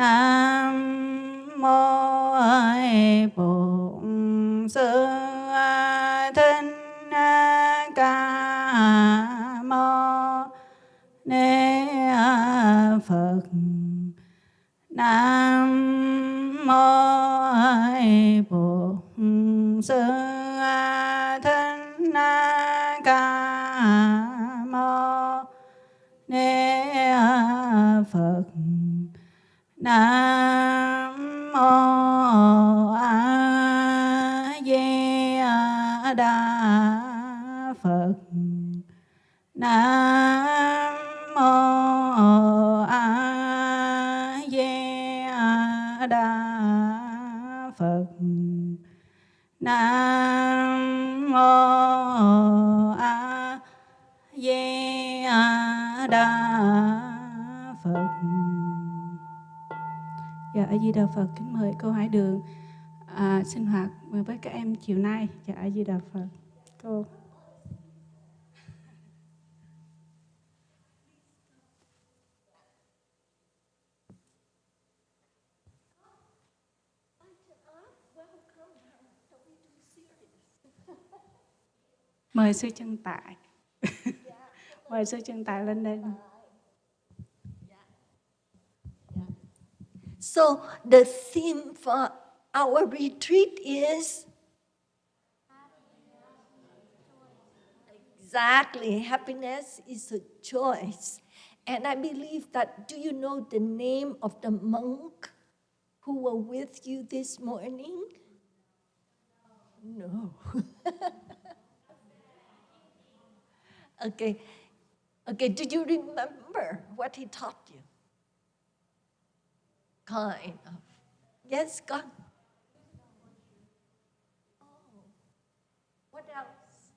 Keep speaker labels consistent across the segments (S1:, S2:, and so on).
S1: Nam mô Bổn Sư Thích Ca Mâu Ni Phật. Nam mô Bổn Sư Thích Ca Mâu Ni Phật. Nam mô A Di Đà Phật. Nam mô A Di Đà Phật. Nam mô A Di Đà Phật. Dạ A Di Đà Phật, kính mời cô Hải Đường sinh hoạt với các em chiều nay. Dạ A Di Đà Phật. Cô mời sư Chân Tại. Mời sư Chân Tại lên đây.
S2: So the theme for our retreat is exactly, happiness is a choice. And I believe that, do you know the name of the monk who were with you this morning? No. Okay. Okay, do you remember what he taught you? Kind of. Yes, God. Oh. What else?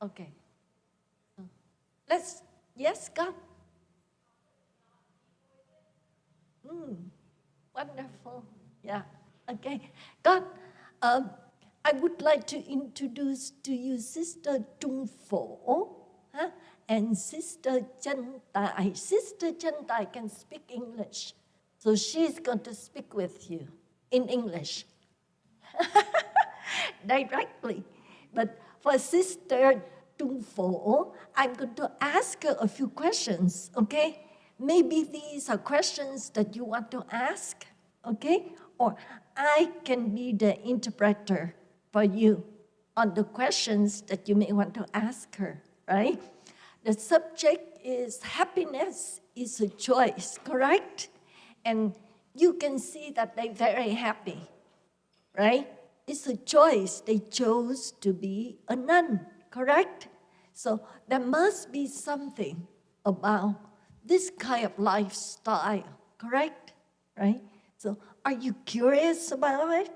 S2: Okay. Yes, God. Wonderful. Yeah. Okay. God, I would like to introduce to you Sister Trung Phổ and Sister Chân Tai. Sister Chân Tai can speak English, so she's going to speak with you in English directly. But for Sister Trung Phổ, I'm going to ask her a few questions, okay? Maybe these are questions that you want to ask, okay? Or I can be the interpreter for you on the questions that you may want to ask her, right? The subject is happiness is a choice, correct? And you can see that they're very happy, right? It's a choice. They chose to be a nun, correct? So there must be something about this kind of lifestyle, correct? Right? So are you curious about it?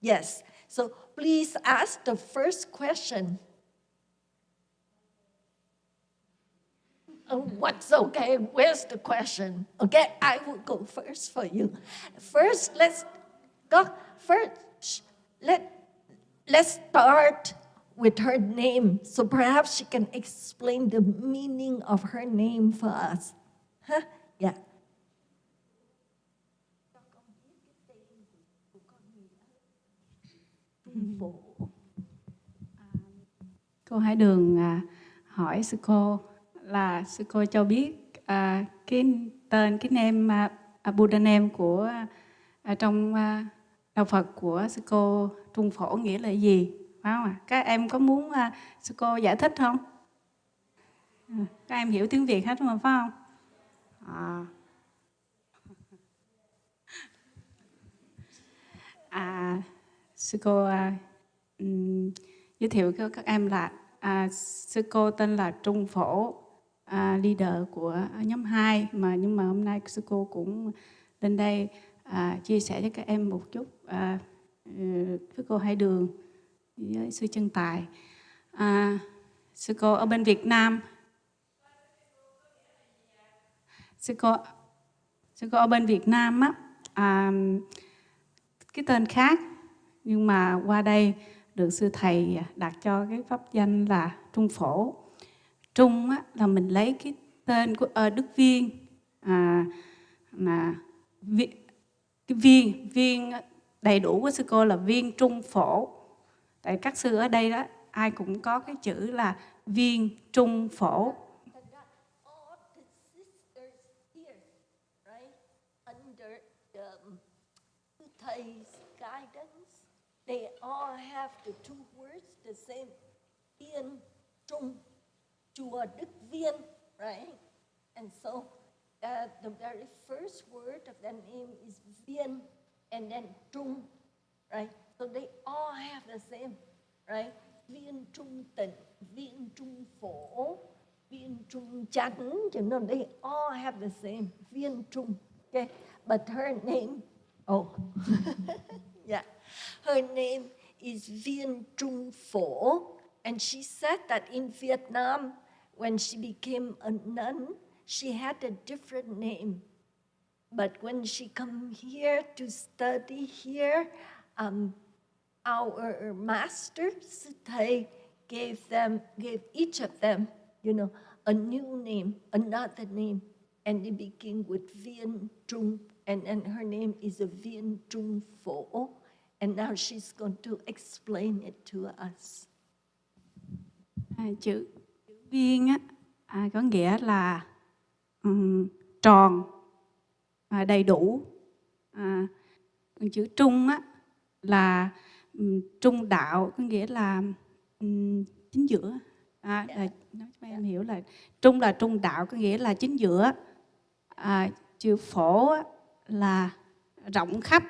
S2: Yes. So please ask the first question. What's okay? Where's the question? Okay, I will go first for you. First, let's start with her name. So perhaps she can explain the meaning of her name for us. Huh? Yeah.
S1: Cô Hải Đường hỏi sư cô là sư cô cho biết cái tên, cái name Buddha name của trong đạo Phật của sư cô Trung Phổ nghĩa là gì, phải không ạ? Các em có muốn sư cô giải thích không? Các em hiểu tiếng Việt hết mà, phải không? Sư cô giới thiệu cho các em là sư cô tên là Trung Phổ, leader của nhóm 2, nhưng mà hôm nay sư cô cũng lên đây chia sẻ cho các em một chút với cô Hải Đường với sư Chân Tài. Sư cô ở bên Việt Nam. Sư cô ở bên Việt Nam á, cái tên khác, nhưng mà qua đây được sư thầy đặt cho cái pháp danh là Trung Phổ. Trung á, là mình lấy cái tên của Đức Viên, là cái viên đầy đủ của sư cô là viên trung phổ. Tại các sư ở đây đó ai cũng có cái chữ là viên trung phổ.
S2: All the sisters here, right, under the thei's guidance, they all have the two words the same, Viên Trung, Chùa Đức Viên, right? And so the very first word of that name is Viên, and then Trung, right? So they all have the same, right? Viên Trung Tịnh, Viên Trung Phổ, Viên Trung Chánh, you know, they all have the same, Viên Trung, okay? But her name, yeah, her name is Viên Trung Phổ, and she said that in Vietnam, when she became a nun, she had a different name. But when she come here to study here, our master, sư thầy, gave each of them, you know, a new name, another name, and they begin with Viên Trung, and her name is a Viên Trung Phổ, and now she's going to explain it to us.
S1: Chữ viên có nghĩa là tròn, đầy đủ. Còn chữ trung là trung đạo, có nghĩa là chính giữa. Nói cho em hiểu là trung đạo, có nghĩa là chính giữa. Chữ phổ là rộng khắp.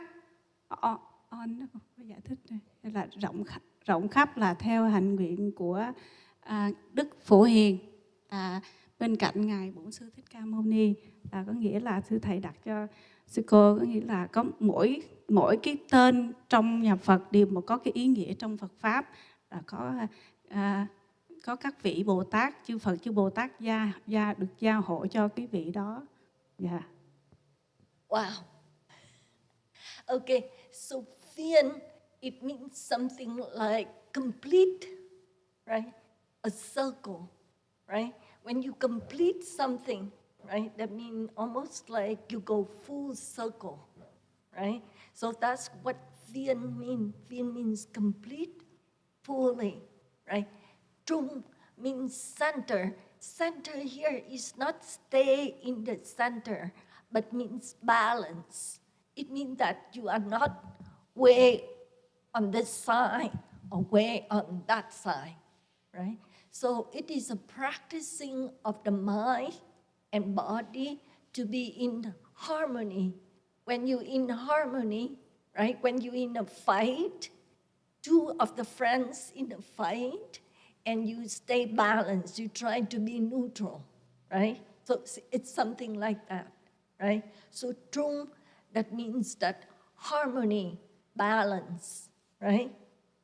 S1: Nó không có giải thích đây. Là rộng khắp là theo hạnh nguyện của Đức Phổ Hiền, bên cạnh ngài Bổn Sư Thích Ca Mâu Ni, là có nghĩa là sư thầy đặt cho sư cô, có nghĩa là có mỗi cái tên trong nhà Phật đều có cái ý nghĩa trong Phật pháp, là có các vị Bồ Tát, chư Phật, chư Bồ Tát được gia hộ cho cái vị đó. Yeah.
S2: Wow. Okay, so Viên, it means something like complete, right? A circle, right? When you complete something, right, that means almost like you go full circle, right? So that's what Viên means. Viên means complete, fully, right? Trung means center. Center here is not stay in the center, but means balance. It means that you are not way on this side or way on that side, right? So it is a practicing of the mind and body to be in harmony. When you're in harmony, right? When you're in a fight, two of the friends in a fight, and you stay balanced, you try to be neutral, right? So it's something like that, right? So Trung, that means that harmony, balance, right?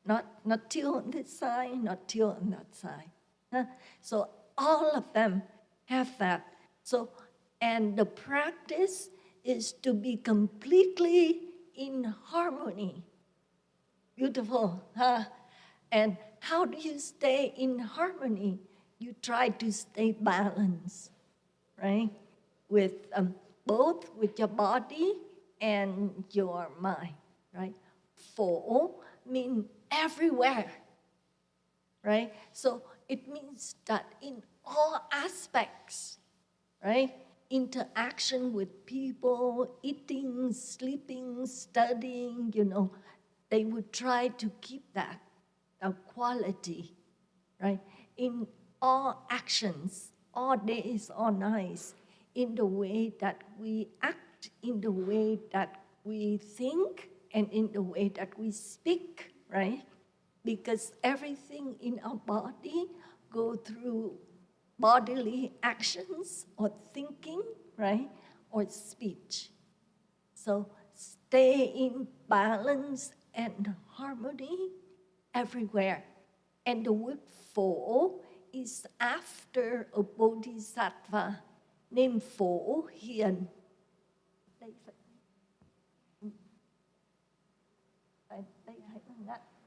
S2: Not two on this side, not two on that side. So all of them have that. So, and the practice is to be completely in harmony. Beautiful, huh? And how do you stay in harmony? You try to stay balanced, right? With both with your body and your mind, right? Phổ means everywhere, right? So it means that in all aspects, right? Interaction with people, eating, sleeping, studying, you know, they would try to keep that quality, right? In all actions, all days, all nights, in the way that we act, in the way that we think, and in the way that we speak, right? Because everything in our body go through bodily actions or thinking, right? Or speech. So stay in balance and harmony everywhere. And the word Phổ is after a bodhisattva named Phổ Hiền.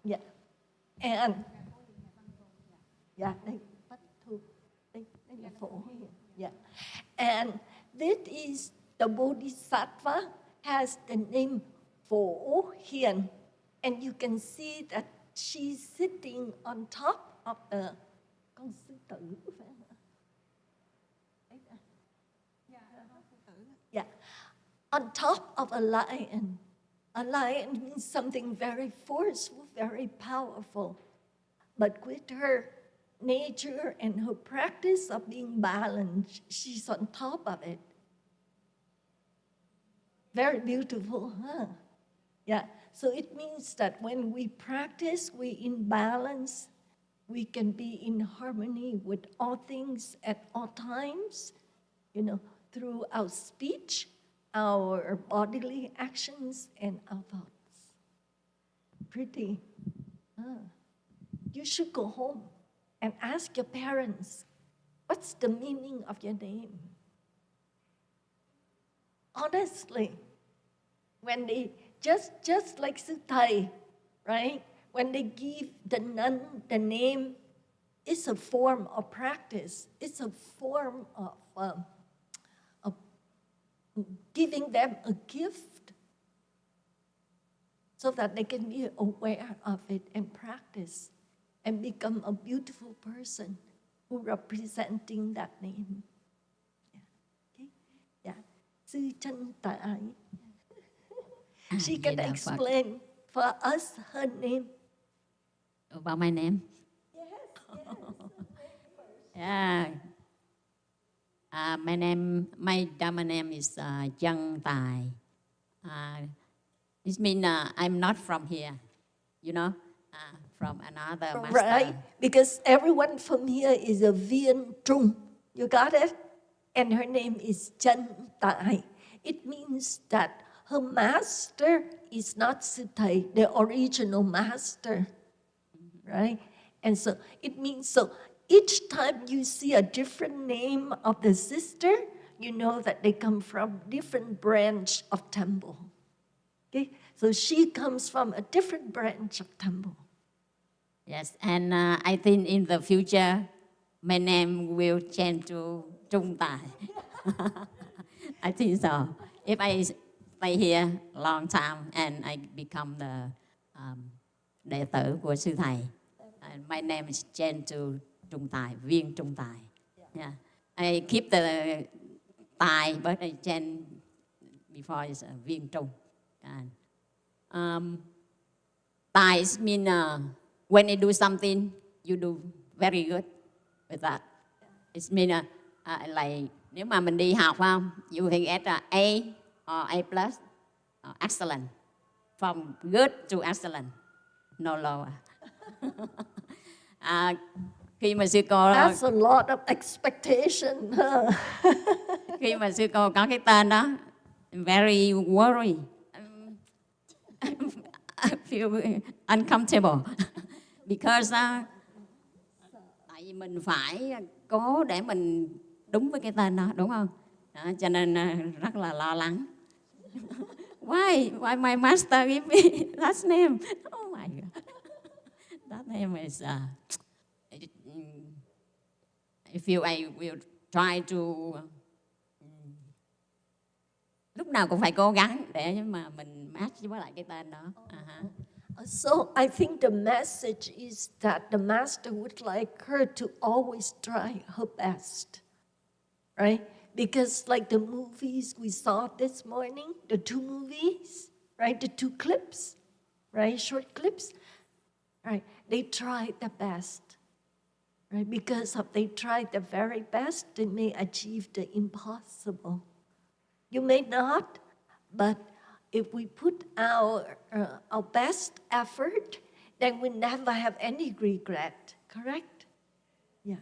S2: Yeah. And yeah, đây là Phổ Hiền. Yeah. And This is the Bodhisattva has the name Phổ Hiền. And you can see that she's sitting on top of the con sư tử. Yeah, on top of a lion. A lion means something very forceful, very powerful. But with her nature and her practice of being balanced, she's on top of it. Very beautiful, huh? Yeah, so it means that when we practice, we in balance, we can be in harmony with all things at all times, through our speech, our bodily actions, and our thoughts. Pretty. You should go home and ask your parents, what's the meaning of your name? Honestly, when they, just like Sư Thầy, right? When they give the nun the name, it's a form of practice. It's a form of giving them a gift so that they can be aware of it and practice and become a beautiful person who representing that name. Okay? Yeah. Sư Chân Tại. She can explain for us her name.
S3: About my name?
S2: Yes.
S3: Yeah. My Dharma name is Chân Tai. This means I'm not from here, from another master.
S2: Right, because everyone from here is a Viên Trung. You got it? And her name is Chân Tai. It means that her master is not Sư Thầy, the original master. Right? And so it means, so each time you see a different name of the sister, you know that they come from different branch of temple. Okay? So she comes from a different branch of temple.
S3: Yes, and I think in the future, my name will change to Trung Tai. I think so. If I stay here a long time and I become the đệ tử của Sư Thầy, my name is changed to Trung Tai, Viên Trung Tai. Yeah. I keep the Tai, but I change before it's Viên Trung. Tai means when you do something, you do very good with that. It means like nếu mà mình đi học phải không? You can get A or A plus, excellent. From good to excellent, no lower. Khi mà sư cô
S2: That's a lot of expectation.
S3: khi mà sư cô có cái tên đó, very worried. I feel uncomfortable because tại vì mình phải cố để mình đúng với cái tên đó, đúng không? Đó, cho nên rất là lo lắng. Why my master give me that name? Oh my God. That name is I feel I will try to lúc nào cũng phải cố gắng để mà mình match với lại cái tên đó.
S2: So I think the message is that the master would like her to always try her best, right? Because like the movies we saw this morning, the two movies, right? The two clips, right? Short clips, right? They tried the best, right? Because if they tried the very best, they may achieve the impossible. You may not, but if we put our best effort, then we never have any regret, correct? Yeah.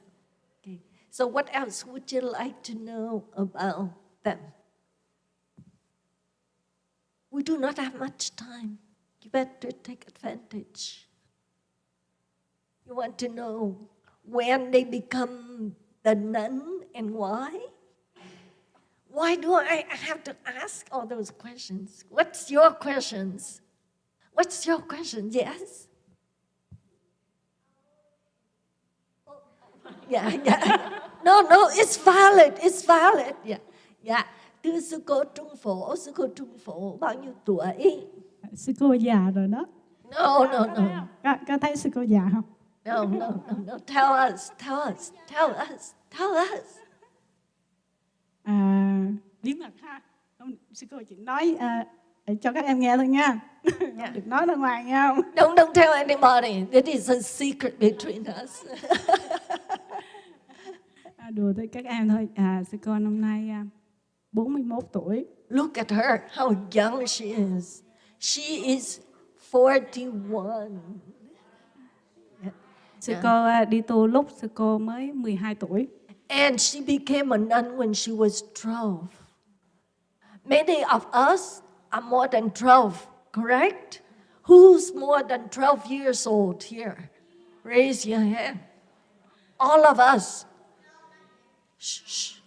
S2: Okay. So what else would you like to know about them? We do not have much time. You better take advantage. You want to know when they become the nun and why? Why do I have to ask all those questions? What's your questions? What's your question? Yes? Yeah. No, it's valid. It's valid. Yeah. Dạ, thưa sư cô Trung Phổ bao nhiêu tuổi?
S1: Sư cô già rồi đó.
S2: No.
S1: Có thấy sư cô già không?
S2: No. Tell us.
S1: Bí mật ha. Sư cô chỉ nói để cho các em nghe thôi nha.
S2: Yeah.
S1: Được nói ra ngoài nha.
S2: Don't tell anybody. That is a secret between us.
S1: Đùa với các em thôi. Sư cô năm nay 41 tuổi.
S2: Look at her, how young she is. She is 41.
S1: Sư cô đi tu lúc sư cô mới 12 tuổi.
S2: And she became a nun when she was 12. Many of us are more than 12, correct? Who's more than 12 years old here? Raise your hand. All of us. Shh.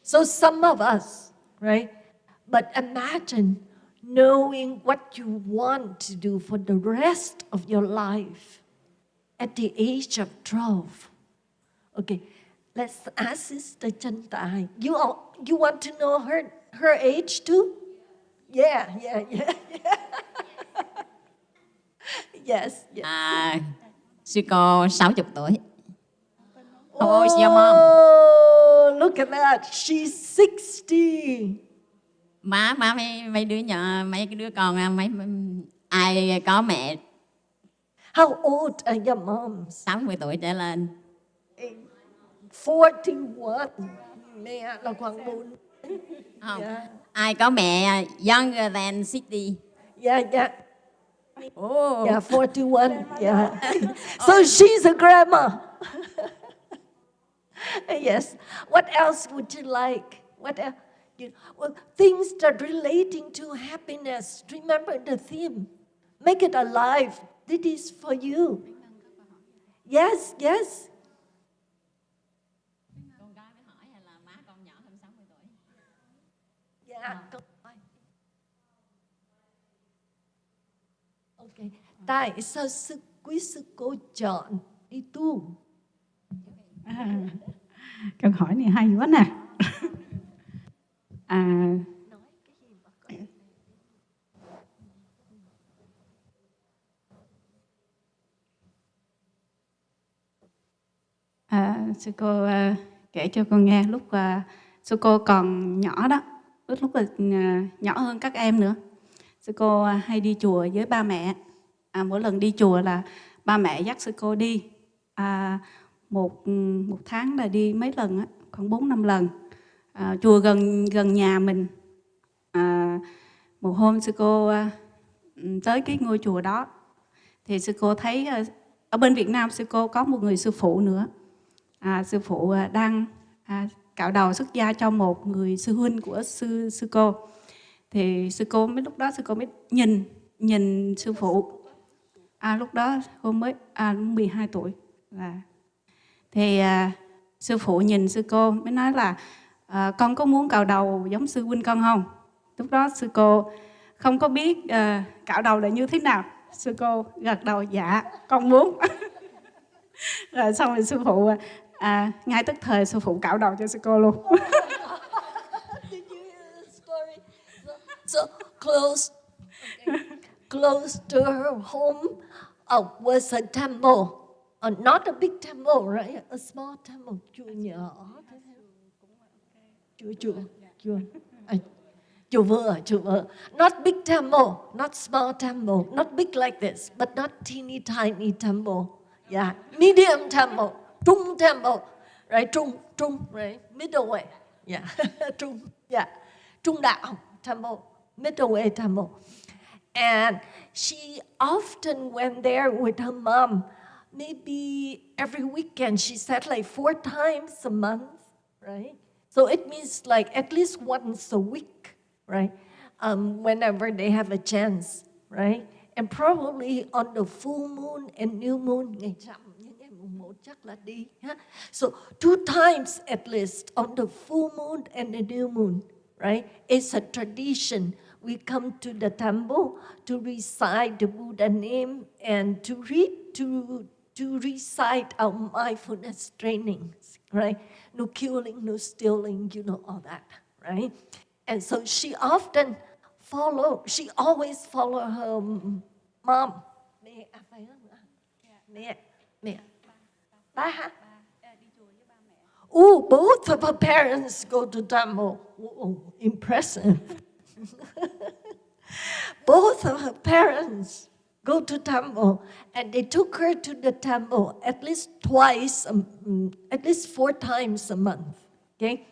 S2: So some of us, right? But imagine knowing what you want to do for the rest of your life at the age of 12. Okay, let's ask Sister Chantai. You want to know her age too? Yeah. Yes.
S3: Sư cô 60 tuổi.
S2: Oh,
S3: your mom?
S2: Look at that. She's 60.
S3: Má mấy đứa nhỏ, mấy cái đứa con ai có mẹ
S2: How old are your moms?
S3: 60 tuổi trở lên.
S2: 41. Mẹ là khoảng 4.
S3: Không.
S2: Yeah.
S3: Ai có mẹ younger than 60.
S2: Yeah.
S3: Oh.
S2: Yeah, 41. Yeah. So she's a grandma. Yes. What else would you like? What else? Well, things that are relating to happiness. Remember the theme. Make it alive. This is for you. Yes.
S3: Con gái mới hỏi hay là má con nhỏ hơn 60 tuổi?
S2: Yeah. Okay. Tại sao quý sư cô chọn đi tu?
S1: Câu hỏi này hay quá nè. Sư cô kể cho con nghe lúc sư cô còn nhỏ đó, lúc nhỏ hơn các em nữa. Sư cô hay đi chùa với ba mẹ. Mỗi lần đi chùa là ba mẹ dắt sư cô đi. Một tháng là đi mấy lần á, khoảng 4-5 lần. Chùa gần nhà mình. Một hôm sư cô tới cái ngôi chùa đó thì sư cô thấy ở bên Việt Nam sư cô có một người sư phụ nữa. Sư phụ đang cạo đầu xuất gia cho một người sư huynh của sư cô. Thì lúc đó sư cô mới nhìn sư phụ. Lúc đó cô mới 12 tuổi là thì sư phụ nhìn sư cô mới nói là con có muốn cạo đầu giống sư huynh con không? Lúc đó sư cô không có biết cạo đầu là như thế nào. Sư cô gật đầu dạ con muốn. Rồi xong rồi sư phụ ngay tức thời sư phụ cạo đầu cho sư cô luôn.
S2: Did you hear the story? So close to her home was a temple. Not a big temple, right? A small temple. Chùa nhỏ. Chùa vừa. Not big temple, not small temple, not big like this, but not teeny tiny temple. Yeah, medium temple, trung temple, right? Trung, right? Middle way. Yeah, trung. Yeah, trung đạo temple, middle way temple. And she often went there with her mom. Maybe every weekend, she said like 4 times a month, right? So it means like at least once a week, right? Whenever they have a chance, right? And probably on the full moon and new moon, ngày rằm, những ngày mùng 1 chắc là đi. So 2 times at least on the full moon and the new moon, right? It's a tradition. We come to the temple to recite the Buddha name and to read, to recite our mindfulness trainings, right? No killing, no stealing, you know, all that, right? And so she always follow her mom. Mẹ. Ba hả? Oh, both of her parents go to temple. Oh, impressive. Both of her parents go to temple, and they took her to the temple at least 4 times a month. Okay,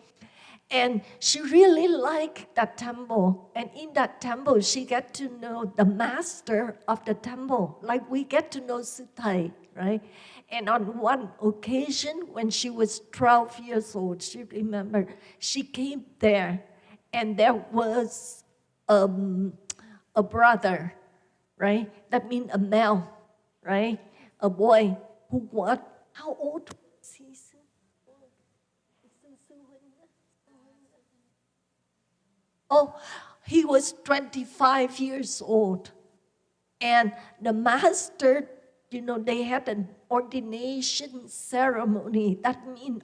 S2: and she really liked that temple. And in that temple, she got to know the master of the temple, like we get to know Sư Thầy, right? And on one occasion, when she was 12 years old, she remembered, she came there, and there was a brother, right? That means a male, right? A boy who was, how old was he? Oh, he was 25 years old. And the master, they had an ordination ceremony. That means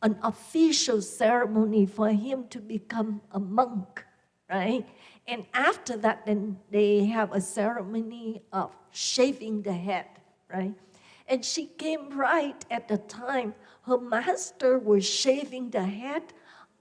S2: an official ceremony for him to become a monk, right? And after that, then they have a ceremony of shaving the head, right? And she came right at the time her master was shaving the head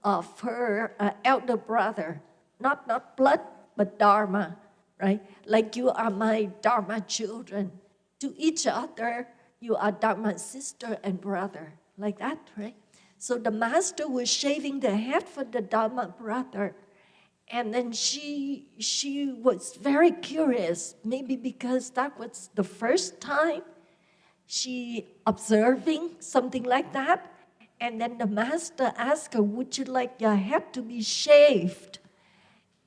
S2: of her elder brother. Not blood, but dharma, right? Like you are my dharma children. To each other, you are dharma sister and brother, like that, right? So the master was shaving the head for the dharma brother. And then she was very curious, maybe because that was the first time she observing something like that. And then the master asked her, would you like your head to be shaved?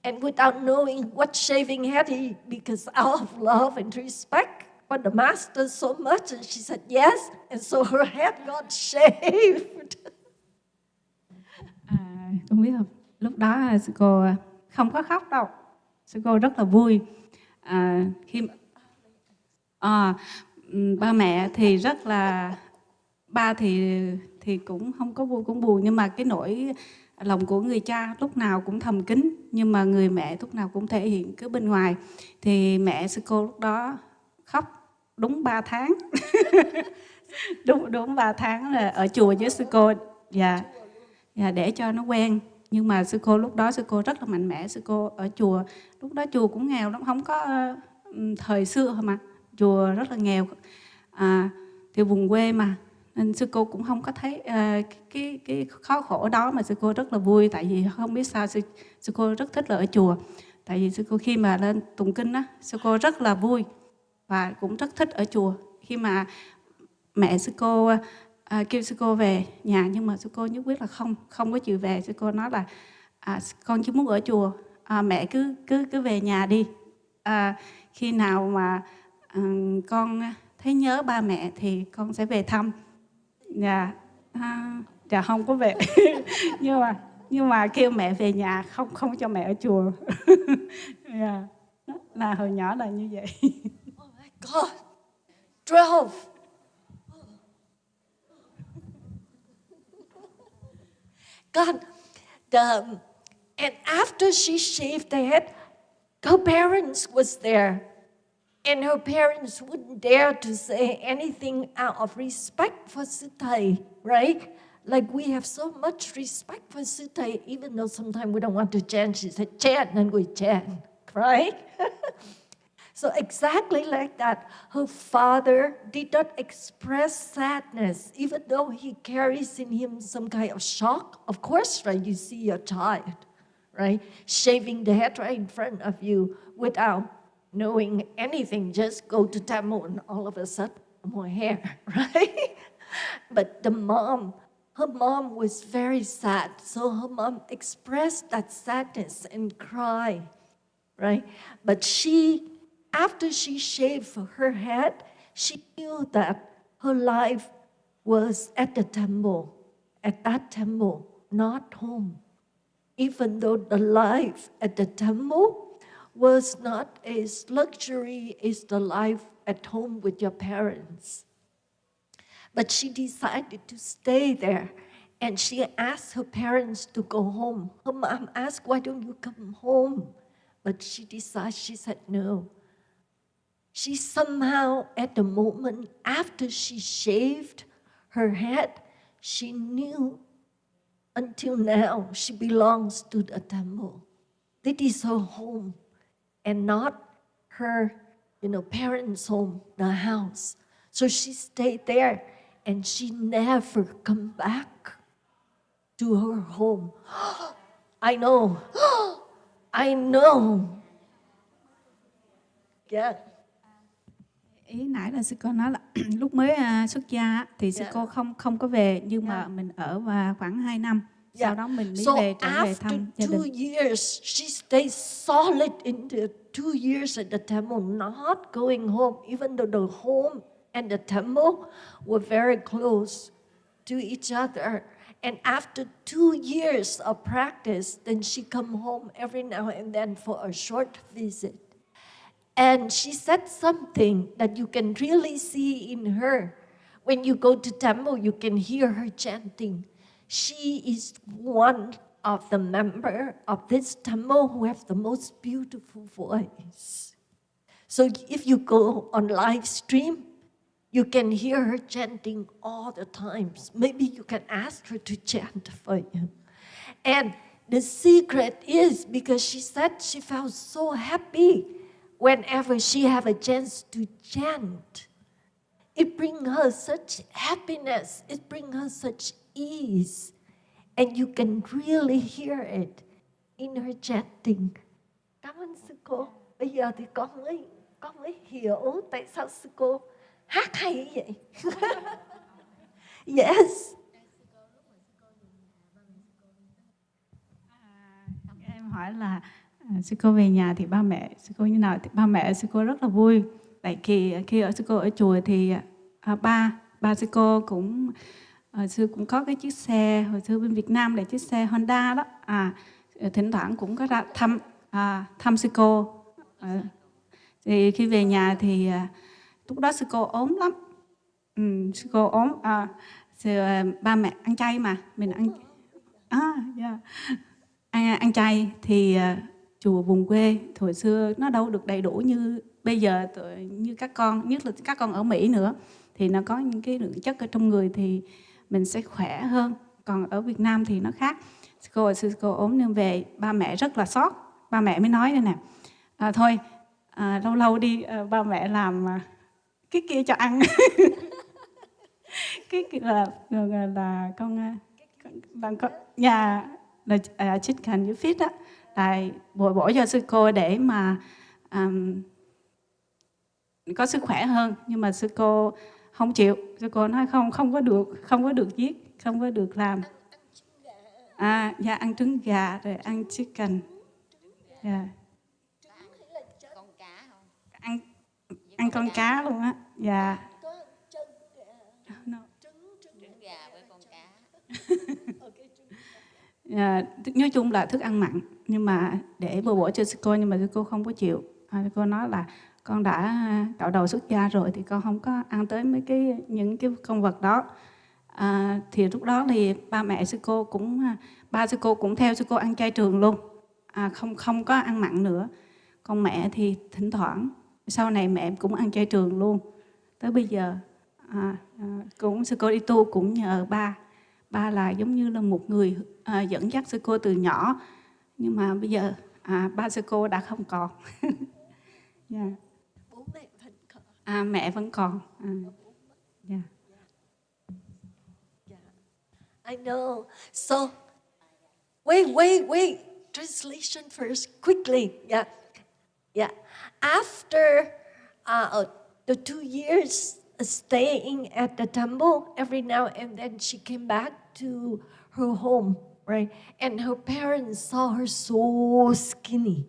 S2: And without knowing what shaving head because out of love and respect for the master so much, and she said yes, and so her head got shaved.
S1: Con biết không? Lúc đó sư cô không có khóc đâu. Sư cô rất là vui. Khi ba mẹ thì rất là, ba thì cũng không có vui cũng buồn, nhưng mà cái nỗi lòng của người cha lúc nào cũng thầm kín, nhưng mà người mẹ lúc nào cũng thể hiện cứ bên ngoài. Thì mẹ sư cô lúc đó khóc đúng 3 tháng. đúng 3 tháng là ở chùa với sư cô, và để cho nó quen. Nhưng mà sư cô lúc đó sư cô rất là mạnh mẽ. Sư cô ở chùa, lúc đó chùa cũng nghèo lắm, không có thời xưa mà chùa rất là nghèo, thì vùng quê mà, nên sư cô cũng không có thấy cái khó khổ đó, mà sư cô rất là vui. Tại vì không biết sao sư cô rất thích là ở chùa. Tại vì sư cô khi mà lên tụng kinh á, sư cô rất là vui và cũng rất thích ở chùa. Khi mà mẹ sư cô kêu sư cô về nhà, nhưng mà sư cô nhất quyết là không có chịu về. Sư cô nói là con chỉ muốn ở chùa, mẹ cứ về nhà đi. Khi nào mà con thấy nhớ ba mẹ thì con sẽ về thăm. Dạ không có về. nhưng mà kêu mẹ về nhà, không cho mẹ ở chùa. Là hồi nhỏ là như vậy.
S2: Oh my God, 12. God, and after she shaved the head, her parents was there. And her parents wouldn't dare to say anything out of respect for Sư Thầy, right? Like we have so much respect for Sư Thầy, even though sometimes we don't want to chant. She said, chant, and we chant, right? So exactly like that, her father did not express sadness, even though he carries in him some kind of shock. Of course, right, you see your child, right, shaving the head right in front of you without knowing anything, just go to temple and all of a sudden, more hair, right? But her mom was very sad. So her mom expressed that sadness and cried, right? But after she shaved her head, she knew that her life was at the temple, at that temple, not home. Even though the life at the temple was not as luxury as the life at home with your parents. But she decided to stay there. And she asked her parents to go home. Her mom asked, why don't you come home? But she decided, she said no. She somehow, at the moment, after she shaved her head, she knew until now she belongs to the temple. This is her home and not her, parents' home, the house. So she stayed there and she never come back to her home. I know. I know. Yeah.
S1: Ý nãy là sư cô nói là lúc mới xuất gia á, thì sư cô không có về, nhưng mà mình ở khoảng 2 năm. Sau đó mình mới trở về thăm gia đình.
S2: So after 2 years, she stayed solid in the 2 years at the temple, not going home, even though the home and the temple were very close to each other. And after 2 years of practice, then she come home every now and then for a short visit. And she said something that you can really see in her. When you go to temple, you can hear her chanting. She is one of the members of this temple who have the most beautiful voice. So if you go on live stream, you can hear her chanting all the times. Maybe you can ask her to chant for you. And the secret is because she said she felt so happy whenever she have a chance to chant. It brings her such happiness. It brings her such ease. And you can really hear it in her chanting. Cảm ơn sư cô. Bây giờ thì con mới hiểu tại sao sư cô hát hay như vậy. Yes.
S1: Em hỏi là sư cô về nhà thì ba mẹ sư cô như nào? Thì ba mẹ sư cô rất là vui. Tại khi ở sư cô ở chùa thì ba sư cô cũng sư cũng có cái chiếc xe hồi xưa bên Việt Nam là chiếc xe Honda đó. Thỉnh thoảng cũng có ra thăm sư cô. Thì khi về nhà thì lúc đó sư cô ốm lắm. Sư cô ốm. Ba mẹ ăn chay mà mình ăn chay thì chùa vùng quê hồi xưa nó đâu được đầy đủ như bây giờ, như các con, nhất là các con ở Mỹ nữa, thì nó có những cái lượng chất ở trong người thì mình sẽ khỏe hơn. Còn ở Việt Nam thì nó khác. Sư cô ốm nên về, ba mẹ rất là xót. Ba mẹ mới nói đây nè, thôi lâu lâu đi ba mẹ làm cái kia cho ăn. Cái kia là con nhà là chicken với fish á, là bổ cho sư cô để mà có sức khỏe hơn. Nhưng mà sư cô không chịu. Sư cô nói không có được giết, không có được làm. Ăn trứng gà rồi ăn chicken. Yeah.
S3: Con cá không?
S1: Ăn con cá luôn á. Dạ.
S3: Trứng gà với con cá.
S1: Nói chung là thức ăn mặn, nhưng mà để bổ cho sư cô, nhưng mà sư cô không có chịu. Sư cô nói là con đã cạo đầu xuất gia rồi thì con không có ăn tới những cái con vật đó. Thì lúc đó thì ba sư cô cũng theo sư cô ăn chay trường luôn, không có ăn mặn nữa. Còn mẹ thì thỉnh thoảng, sau này mẹ cũng ăn chay trường luôn tới bây giờ. Cũng sư cô đi tu cũng nhờ ba là giống như là một người dẫn dắt sư cô từ nhỏ, nhưng mà bây giờ ba sư cô đã không còn. Yeah.
S2: Bố mẹ vẫn còn.
S1: Mẹ vẫn còn. Yeah.
S2: I know. So, wait. Translation first, quickly. Yeah. After the 2 years staying at the temple, every now and then she came back to her home, right? And her parents saw her so skinny,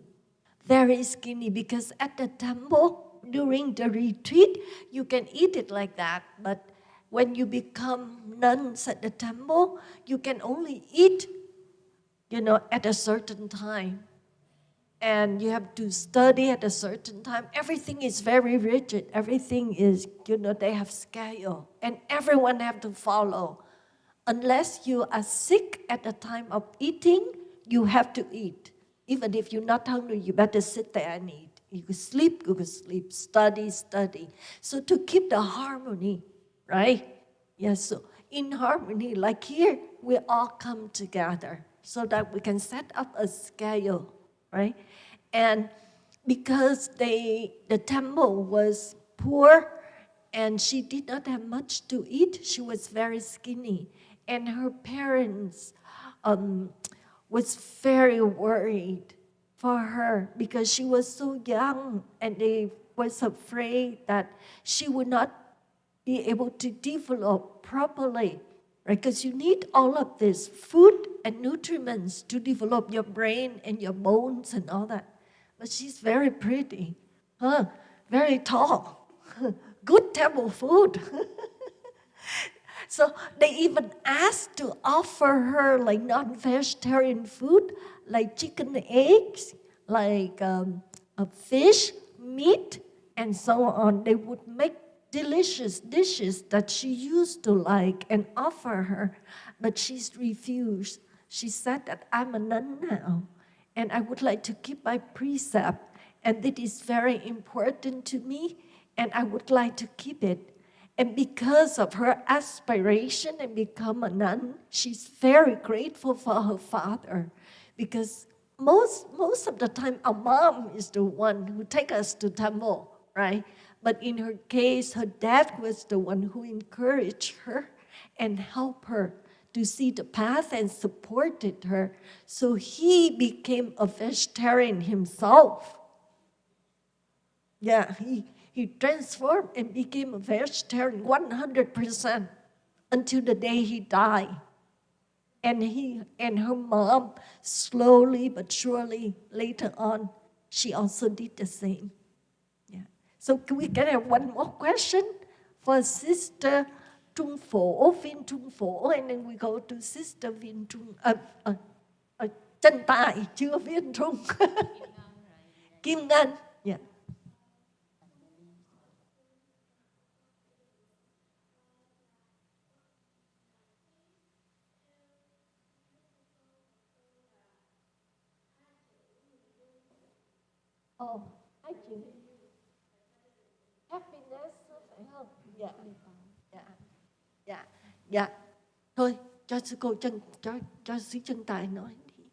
S2: very skinny, because at the temple, during the retreat, you can eat it like that, but when you become nuns at the temple, you can only eat, at a certain time. And you have to study at a certain time. Everything is very rigid. Everything is, they have scale. And everyone have to follow unless you are sick at the time of eating, you have to eat. Even if you're not hungry, you better sit there and eat. You could sleep, study. So to keep the harmony, right? Yes, so in harmony, like here, we all come together so that we can set up a schedule, right? And because the temple was poor and she did not have much to eat, she was very skinny. And her parents was very worried for her because she was so young, and they was afraid that she would not be able to develop properly, right? Because you need all of this food and nutriments to develop your brain and your bones and all that. But she's very pretty, very tall, good temple food. So they even asked to offer her like non-vegetarian food, like chicken and eggs, like a fish, meat, and so on. They would make delicious dishes that she used to like and offer her, but she's refused. She said that I'm a nun now, and I would like to keep my precept, and it is very important to me, and I would like to keep it. And because of her aspiration and become a nun, she's very grateful for her father. Because most of the time, our mom is the one who take us to temple, right? But in her case, her dad was the one who encouraged her and helped her to see the path and supported her. So he became a vegetarian himself. Yeah, he transformed and became a vegetarian 100% until the day he died. And her mom, slowly but surely, later on, she also did the same. Yeah. So can we get one more question for Sister Trung Phổ, Viên Trung Phổ, and then we go to Sister Viên Trung, Chân Tài, chưa Viên Trung. Kim Ngân. Yeah. Hai chị. Happiness phải không? Dạ. Thôi, cho sư cô cho sư Chân Tài nói đi.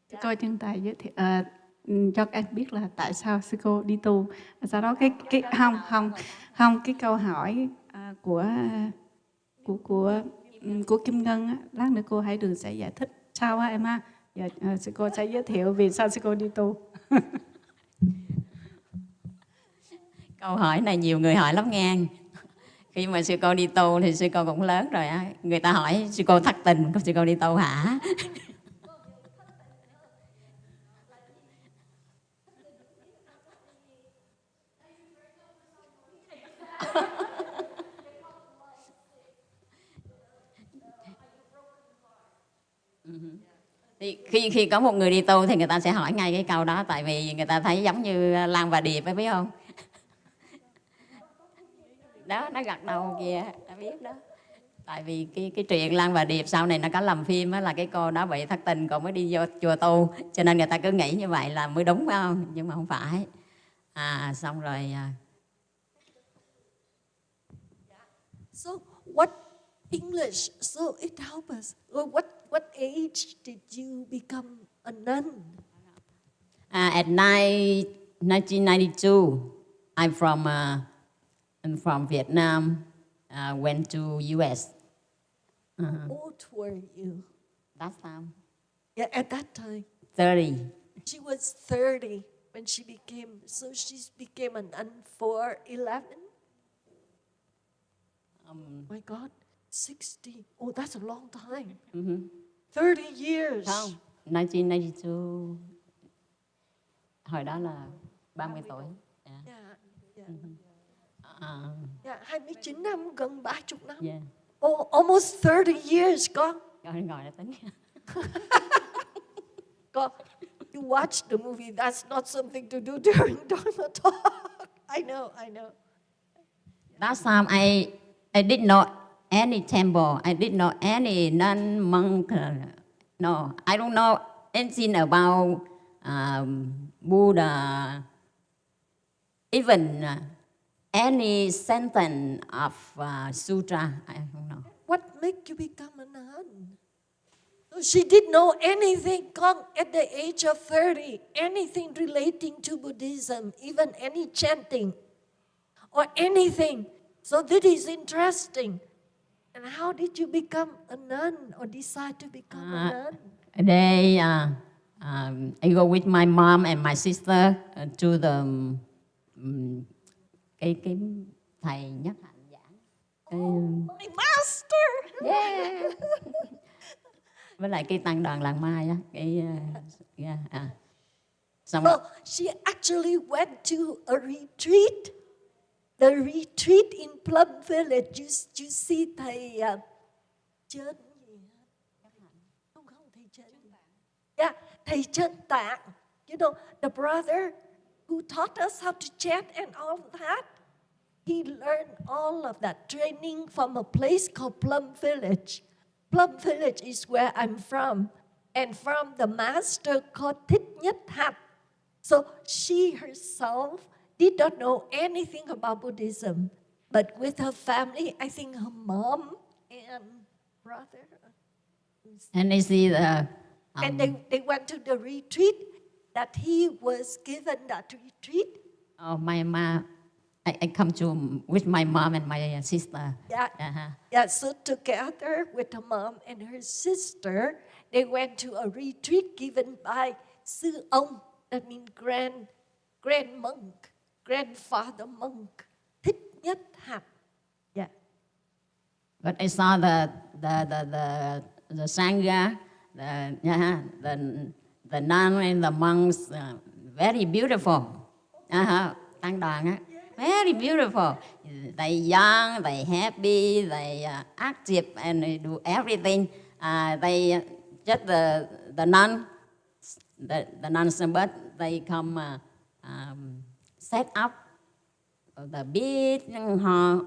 S1: Sư cô Chân Tài giới thiệu cho các em biết là tại sao sư cô đi tu. Sau đó không cái câu hỏi của Kim Ngân á, lát nữa cô Hải Đường sẽ giải thích sau á em ha. Giờ sư cô sẽ giới thiệu vì sao sư cô đi tu.
S3: Câu hỏi này nhiều người hỏi lắm nghe. Khi mà sư cô đi tu thì sư cô cũng lớn rồi á. Người ta hỏi sư cô thất tình, sư cô đi tu hả? Thì khi có một người đi tu thì người ta sẽ hỏi ngay cái câu đó, tại vì người ta thấy giống như Lan và Điệp ấy, biết không? Đó, nó gật đầu kìa, đã biết đó. Tại vì cái chuyện Lan và Điệp sau này nó có làm phim á, là cái cô đó bị thất tình còn mới đi vô chùa tu, cho nên người ta cứ nghĩ như vậy là mới đúng, phải không? Nhưng mà không phải. Xong rồi.
S2: So what English? So it helps us. What age did you become a nun?
S3: At 1992, I'm from Vietnam. Went to U.S.
S2: How old were you?
S3: That time.
S2: Yeah, at that time.
S3: 30.
S2: She was 30 when she became a nun for 11. My God, 60. Oh, that's a long time. 30 years.
S3: Không, 1992. Hồi đó là 30 tuổi.
S2: Yeah. 29 năm, gần 30 năm.
S3: Yeah.
S2: Oh, almost 30 years, con.
S3: Ngồi đã tính.
S2: Con, you watch the movie. That's not something to do during Dharma talk. I know.
S3: Last time I did not any temple. I didn't know any nun, monk. No, I don't know anything about Buddha, even any sentence of sutra. I don't know.
S2: What made you become a nun? So she didn't know anything at the age of 30, anything relating to Buddhism, even any chanting or anything. So this is interesting. And how did you become a nun or decide to become a nun?
S3: A day, I go with my mom and my sister to the cái thầy nhất hạnh giảng.
S2: My master!
S3: Yeah. Với lại cái tăng đoàn làng Mai á, xong
S2: Well, she actually went to a retreat. The retreat in Plum Village. You see thầy Trân gì hả? Không, thầy Trân. Yeah, thầy Trân Tạng. You know, the brother who taught us how to chant and all of that. He learned all of that training from a place called Plum Village. Plum Village is where I'm from, and from the master called Thích Nhất Hạnh. So she herself did not know anything about Buddhism, but with her family, I think her mom and brother.
S3: and I see the
S2: And they went to the retreat that he was given that retreat.
S3: my mom. I come to with my mom and my sister.
S2: Yeah.
S3: Uh-huh.
S2: Yeah, so together with her mom and her sister, they went to a retreat given by Sư Ông, that means grand monk, grandfather monk, Thích Nhất Hạnh. Yeah.
S3: But I saw the sangha, the nun and the monks, very beautiful. Tăng đoàn á, very beautiful. They young, they happy, they active, and they do everything. They just the nun, the nuns, but they come set up the big hall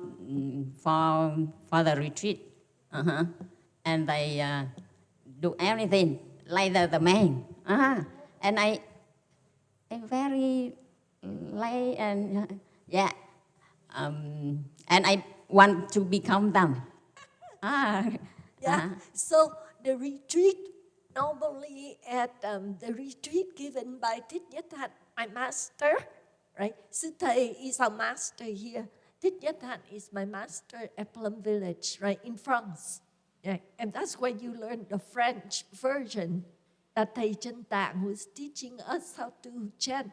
S3: for the retreat, and they do everything like the man, and I very like and yeah, and I want to become them.
S2: Yeah. So the retreat, normally at the retreat given by Thích Nhất Hạnh, my master, right? Sư Thầy is our master here. Thích Nhất Hạnh is my master at Plum Village, right, in France. Yeah. And that's where you learn the French version that Thầy Trân Tạng was teaching us how to chant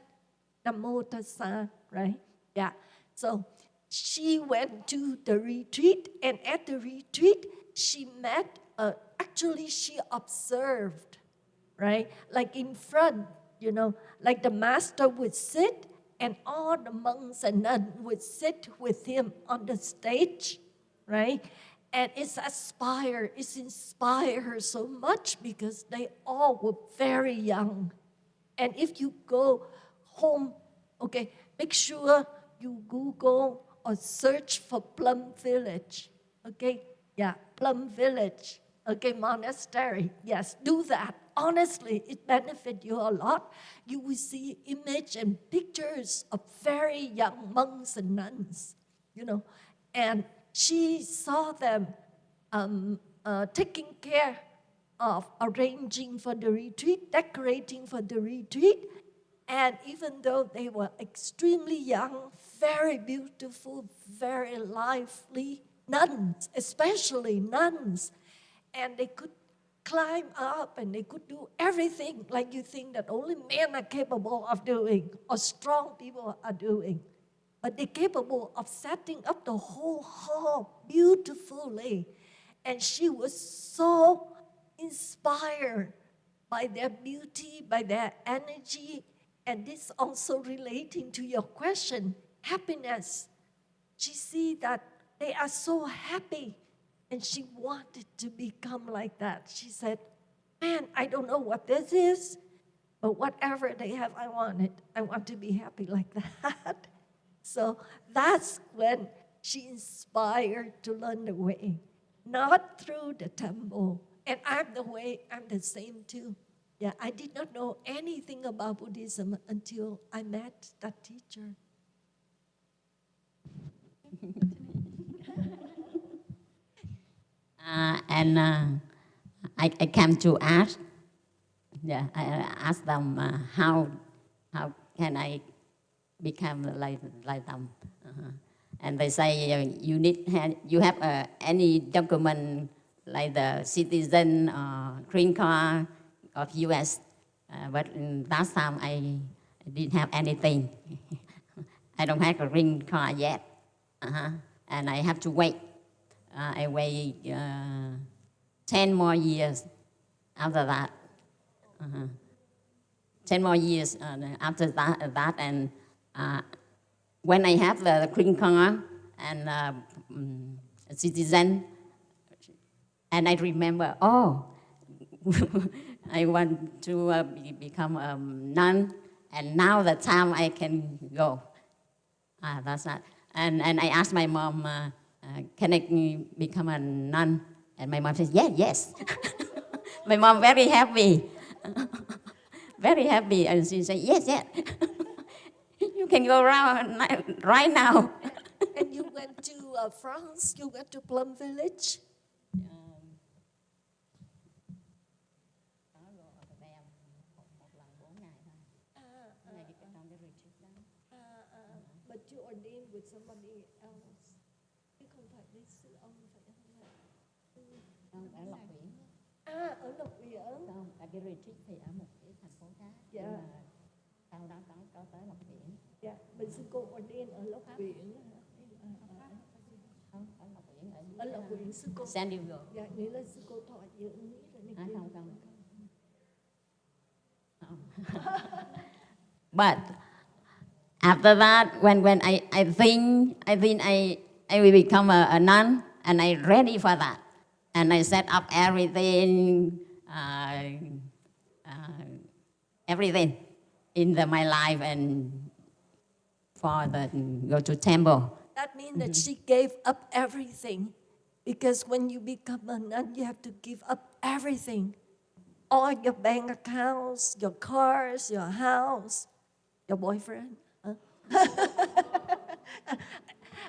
S2: Nam Mô Tassa, right? Yeah. So she went to the retreat, and at the retreat, she met, actually she observed, right? Like in front, you know, like the master would sit and all the monks and nuns would sit with him on the stage, right? And it's inspired her so much because they all were very young. And if you go home, okay, make sure you Google or search for Plum Village, okay? Yeah, Plum Village, okay, monastery. Yes, do that. Honestly, it benefits you a lot. You will see image and pictures of very young monks and nuns, you know. And she saw them taking care of arranging for the retreat, decorating for the retreat. And even though they were extremely young, very beautiful, very lively nuns, especially nuns, and they could climb up and they could do everything like you think that only men are capable of doing or strong people are doing. But they're capable of setting up the whole hall beautifully. And she was so inspired by their beauty, by their energy. And this also relating to your question, happiness. She see that they are so happy, and she wanted to become like that. She said, man, I don't know what this is, but whatever they have, I want it. I want to be happy like that. So that's when she inspired to learn the way. not through the temple. And I'm the way, I'm the same too. Yeah, I did not know anything about Buddhism until I met that teacher.
S3: I came to ask. Yeah, I asked them how can I become like them. And they say you have any document like the citizen or green card of U.S. But last time I didn't have anything. I don't have a green card yet, and I have to wait. I wait 10 more years after that. 10 more years after that, and when I have the green card and citizen, and I remember, I want to become a nun, and now the time I can go. That's that. And I asked my mom, can I become a nun? And my mom says, yes. My mom very happy. Very happy. And she said, yes. You can go around right now.
S2: And you went to France? You went to Plum Village? But you ordained with somebody else. Chứ không phải với sư ông, phải không ạ?
S3: Ở Lộc Biển.
S2: Ở Lộc Biển.
S3: Không, cái retreat thì ở một cái thành phố khác.
S2: Dạ.
S3: Sau đó có tới Lộc Biển.
S2: Dạ, but sư cô ordained ở Lộc Biển.
S3: Không, ở Lộc Biển.
S2: Ở Lộc Biển sư cô.
S3: San Diego.
S2: Dạ, nghĩa là sư cô thọ dưỡng Mỹ rồi này.
S3: Không. But after that, when I think I will become a nun, and I ready for that, and I set up everything, everything in my life and for the go to temple.
S2: That means that she gave up everything, because when you become a nun, you have to give up everything. All your bank accounts, your cars, your house, your boyfriend.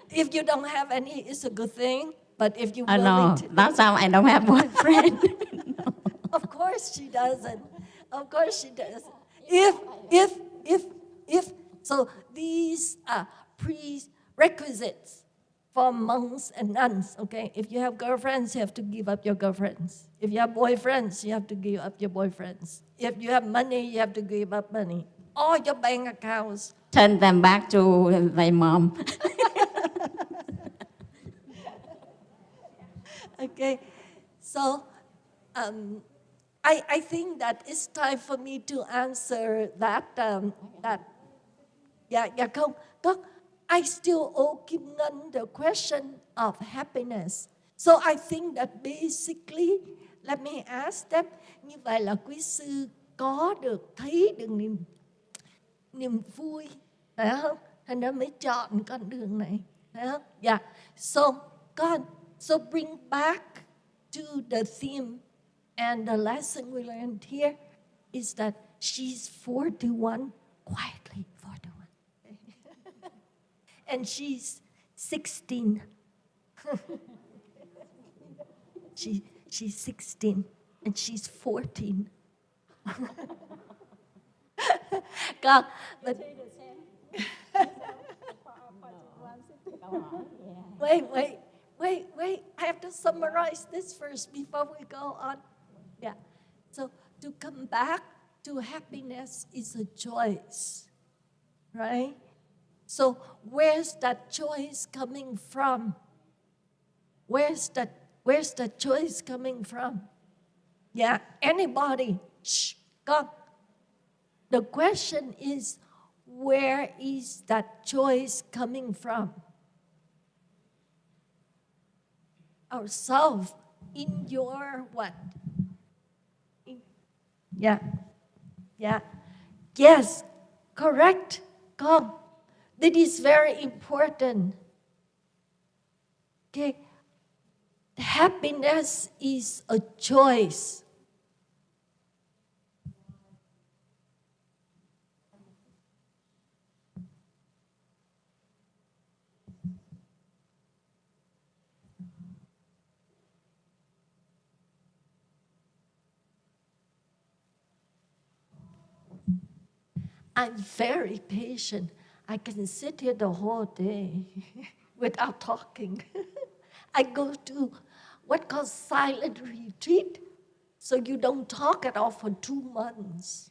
S2: If you don't have any, it's a good thing. But if you
S3: No, that's how I don't have boyfriend. No.
S2: Of course she doesn't. Of course she does. If so, these are prerequisites for monks and nuns. Okay, if you have girlfriends, you have to give up your girlfriends. If you have boyfriends, you have to give up your boyfriends. If you have money, you have to give up money. All your bank accounts.
S3: Turn them back to my mom.
S2: Okay, so I think that it's time for me to answer that. Không. I still owe Kim Ngân the question of happiness. So I think that basically, let me ask them, như vậy là quý sư có được thấy được niềm vui, phải không? Thành ra mới chọn con đường này, phải không? Yeah. So bring back to the theme, and the lesson we learned here is that she's 41, quietly 41. And she's 16. She's 16 and she's 14. God, but wait. I have to summarize this first before we go on. Yeah. So to come back to happiness is a choice, right? So where's that choice coming from? Where's that choice coming from? Yeah, anybody? Shh, come. The question is, where is that choice coming from? Ourself, in your what? Yeah. Yes, correct. Come. That is very important. Okay. happiness is a choice. I'm very patient. I can sit here the whole day without talking. I go to what called silent retreat, so you don't talk at all for 2 months.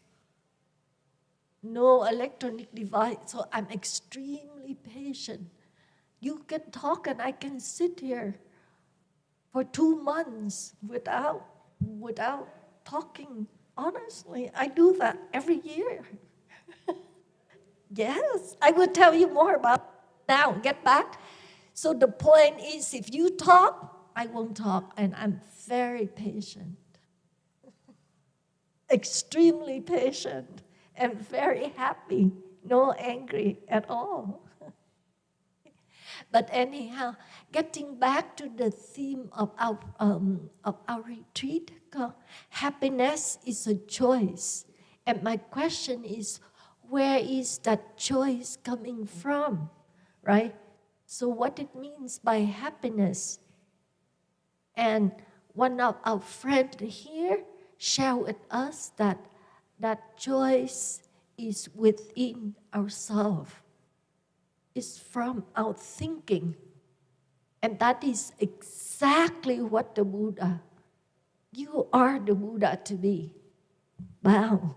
S2: No electronic device, so I'm extremely patient. You can talk and I can sit here for 2 months without talking. Honestly, I do that every year. Yes, I will tell you more about now. Get back. So the point is, if you talk, I won't talk, and I'm very patient. Extremely patient and very happy, no angry at all. But anyhow, getting back to the theme of our retreat, happiness is a choice. And my question is, where is that choice coming from, right? So what it means by happiness. And one of our friends here shared with us that choice is within ourselves. It's from our thinking. And that is exactly what the Buddha, you are the Buddha to be. Wow.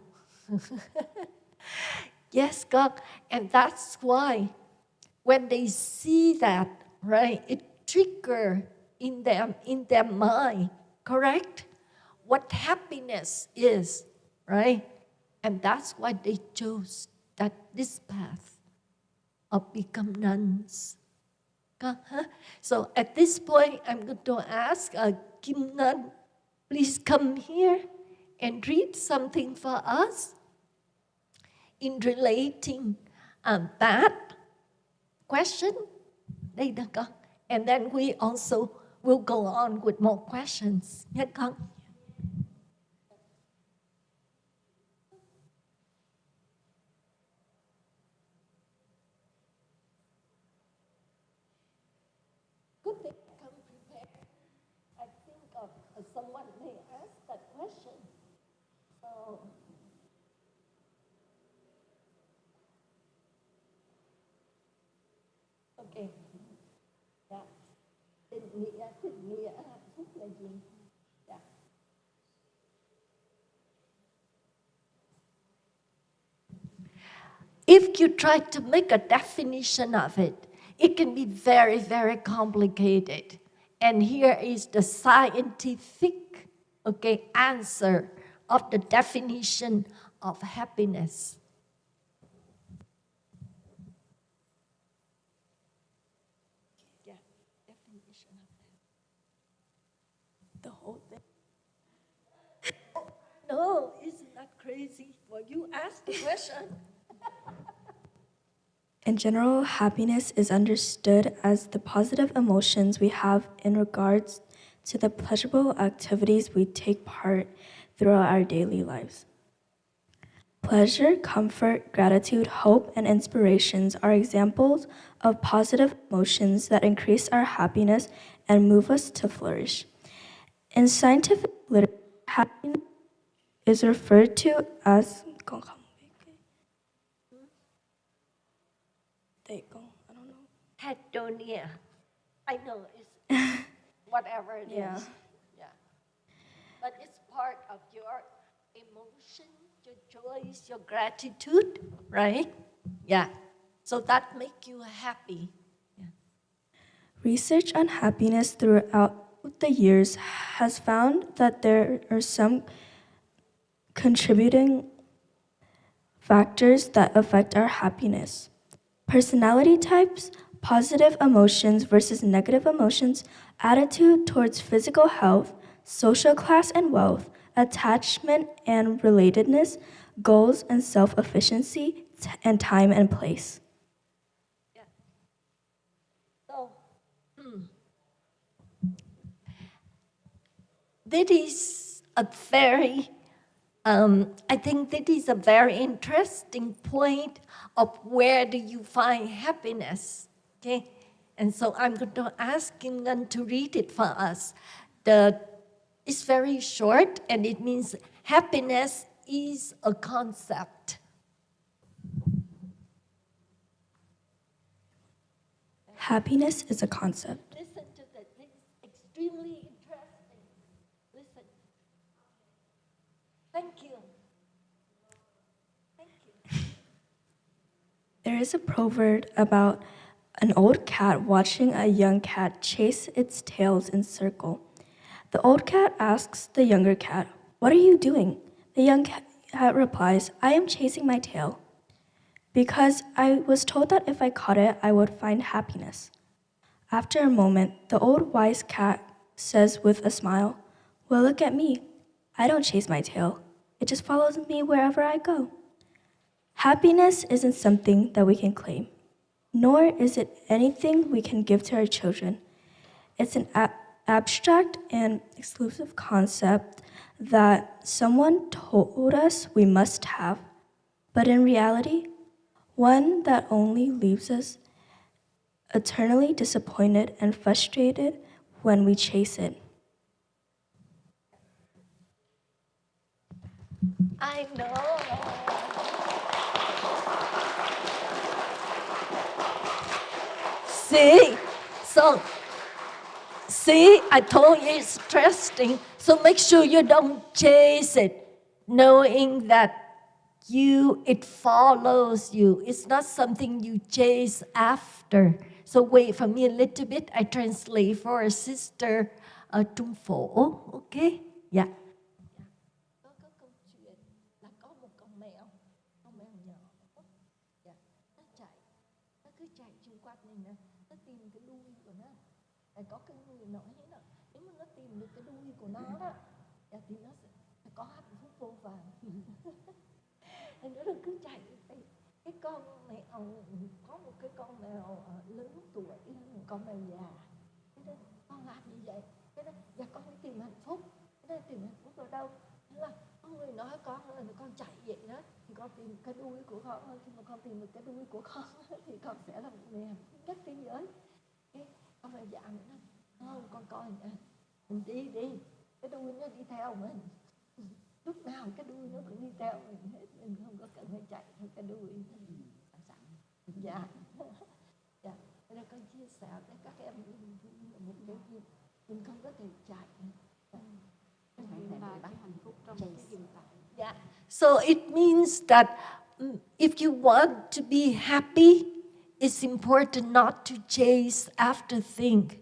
S2: Yes, God. And that's why when they see that, right, it triggers in their mind, correct? What happiness is, right? And that's why they chose this path of become nuns. So at this point, I'm going to ask Kim Ngân, please come here and read something for us in relating that question. Đây được con. And then we also will go on with more questions. Nhé con. Good thing I come prepared. I think of someone may ask that question. So, okay. Yeah. Định nghĩa hạnh phúc là gì? Yeah. If you try to make a definition of it, it can be very, very complicated. And here is the scientific, answer of the definition of happiness. Yeah, definition of that. The whole thing. No, isn't that crazy? Well, you asked the question.
S4: In general, happiness is understood as the positive emotions we have in regards to the pleasurable activities we take part throughout our daily lives. Pleasure, comfort, gratitude, hope, and inspirations are examples of positive emotions that increase our happiness and move us to flourish. In scientific literature, happiness is referred to as I don't know.
S2: Hedonia. I know it's whatever it is. Yeah. But it's part of your emotion, your joys, your gratitude, right? Yeah. So that makes you happy. Yeah.
S4: Research on happiness throughout the years has found that there are some contributing factors that affect our happiness. Personality types, positive emotions versus negative emotions, attitude towards physical health, social class and wealth, attachment and relatedness, goals and self-efficiency, and time and place.
S2: Yeah. So, this is a very, I think this is a very interesting point of where do you find happiness, okay? And so I'm going to ask Ngân to read it for us. It's very short, and it means happiness is a concept.
S4: Happiness is a concept.
S2: Listen to this. This is extremely interesting. Listen. Thank you. Thank you.
S4: There is a proverb about an old cat watching a young cat chase its tails in circle. The old cat asks the younger cat, "What are you doing?" The young cat replies, "I am chasing my tail, because I was told that if I caught it, I would find happiness." After a moment, the old wise cat says with a smile, "Well, look at me. I don't chase my tail. It just follows me wherever I go." Happiness isn't something that we can claim, nor is it anything we can give to our children. It's an abstract and exclusive concept that someone told us we must have, but in reality, one that only leaves us eternally disappointed and frustrated when we chase it.
S2: I know. See, I told you it's interesting. So make sure you don't chase it, knowing that it follows you. It's not something you chase after. So wait for me a little bit. I translate for a sister Trung Phổ. Okay? Yeah. Có câu chuyện là có một con mèo nhỏ. Dạ. Nó cứ chạy xung quanh này nè. Nó tìm cái đuôi của nó. Có cái người nói thế nào, nếu mà nó tìm được cái đuôi của nó đó, thì nó sẽ có hạnh phúc vô vàn. Thì nó cứ chạy. Cái con mèo, có một cái con mèo lớn tuổi, con mèo già. Thế nên con làm như vậy, thế nên dạ con đi tìm hạnh phúc. Thế nên tìm hạnh phúc ở đâu? Thế là có người nói con chạy vậy đó, thì con tìm cái đuôi của con. Khi mà con tìm được cái đuôi của con thì con sẽ là một người hạnh phúc nhất thế giới. Con mèo già nữa, không, con coi nè, mình đi, cái đuôi nó đi theo mình. Lúc nào cái đuôi nó cũng đi theo mình hết, mình không có cần phải chạy theo cái đuôi. Dạ. Dạ. Nên con chia sẻ với các em một cái gì mình không có thể chạy. Yeah. So it means that if you want to be happy, it's important not to chase after things,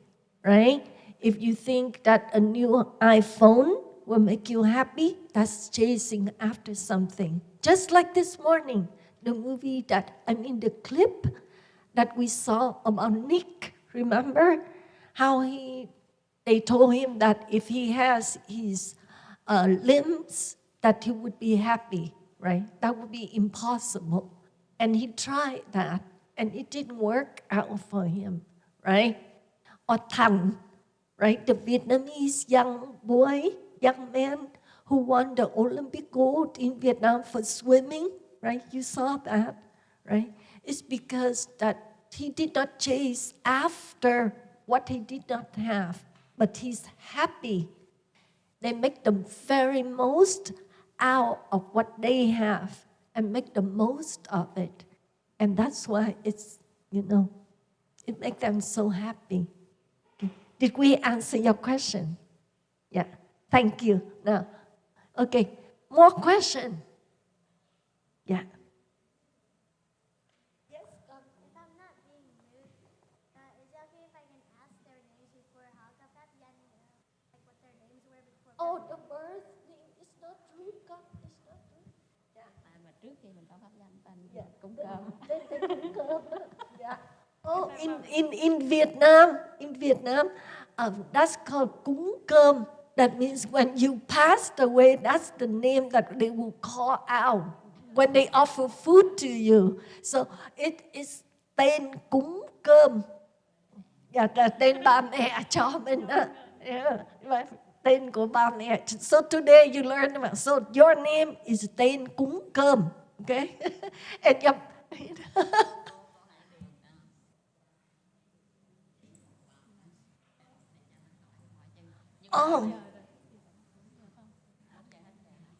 S2: right? If you think that a new iPhone will make you happy, that's chasing after something. Just like this morning, the movie the clip that we saw about Nick, remember? How they told him that if he has his limbs, that he would be happy, right? That would be impossible. And he tried that, and it didn't work out for him, right? Or Thành, right? The Vietnamese young man who won the Olympic gold in Vietnam for swimming, right? You saw that, right? It's because that he did not chase after what he did not have, but he's happy. They make the very most out of what they have and make the most of it. And that's why it's, it makes them so happy. Okay. Did we answer your question? Yeah. Thank you. Now, okay. More question. Yeah. Yes.
S5: If I'm not being rude, is it okay if I can ask their names before how to like what their names were before?
S2: Oh, the birth name is not rude, God. It's not rude. Yeah.
S3: Mà trước khi mình có pháp danh tên
S2: cúng cơm. Tên cúng cơm. Yeah. Oh, in Vietnam, that's called cúng cơm. That means when you passed away, that's the name that they will call out when they offer food to you. So it is tên cúng cơm. Là tên ba mẹ cho mình đó. Yeah. tên của ba mẹ. So today you learn about, so your name is tên cúng cơm. Okay? And your, oh.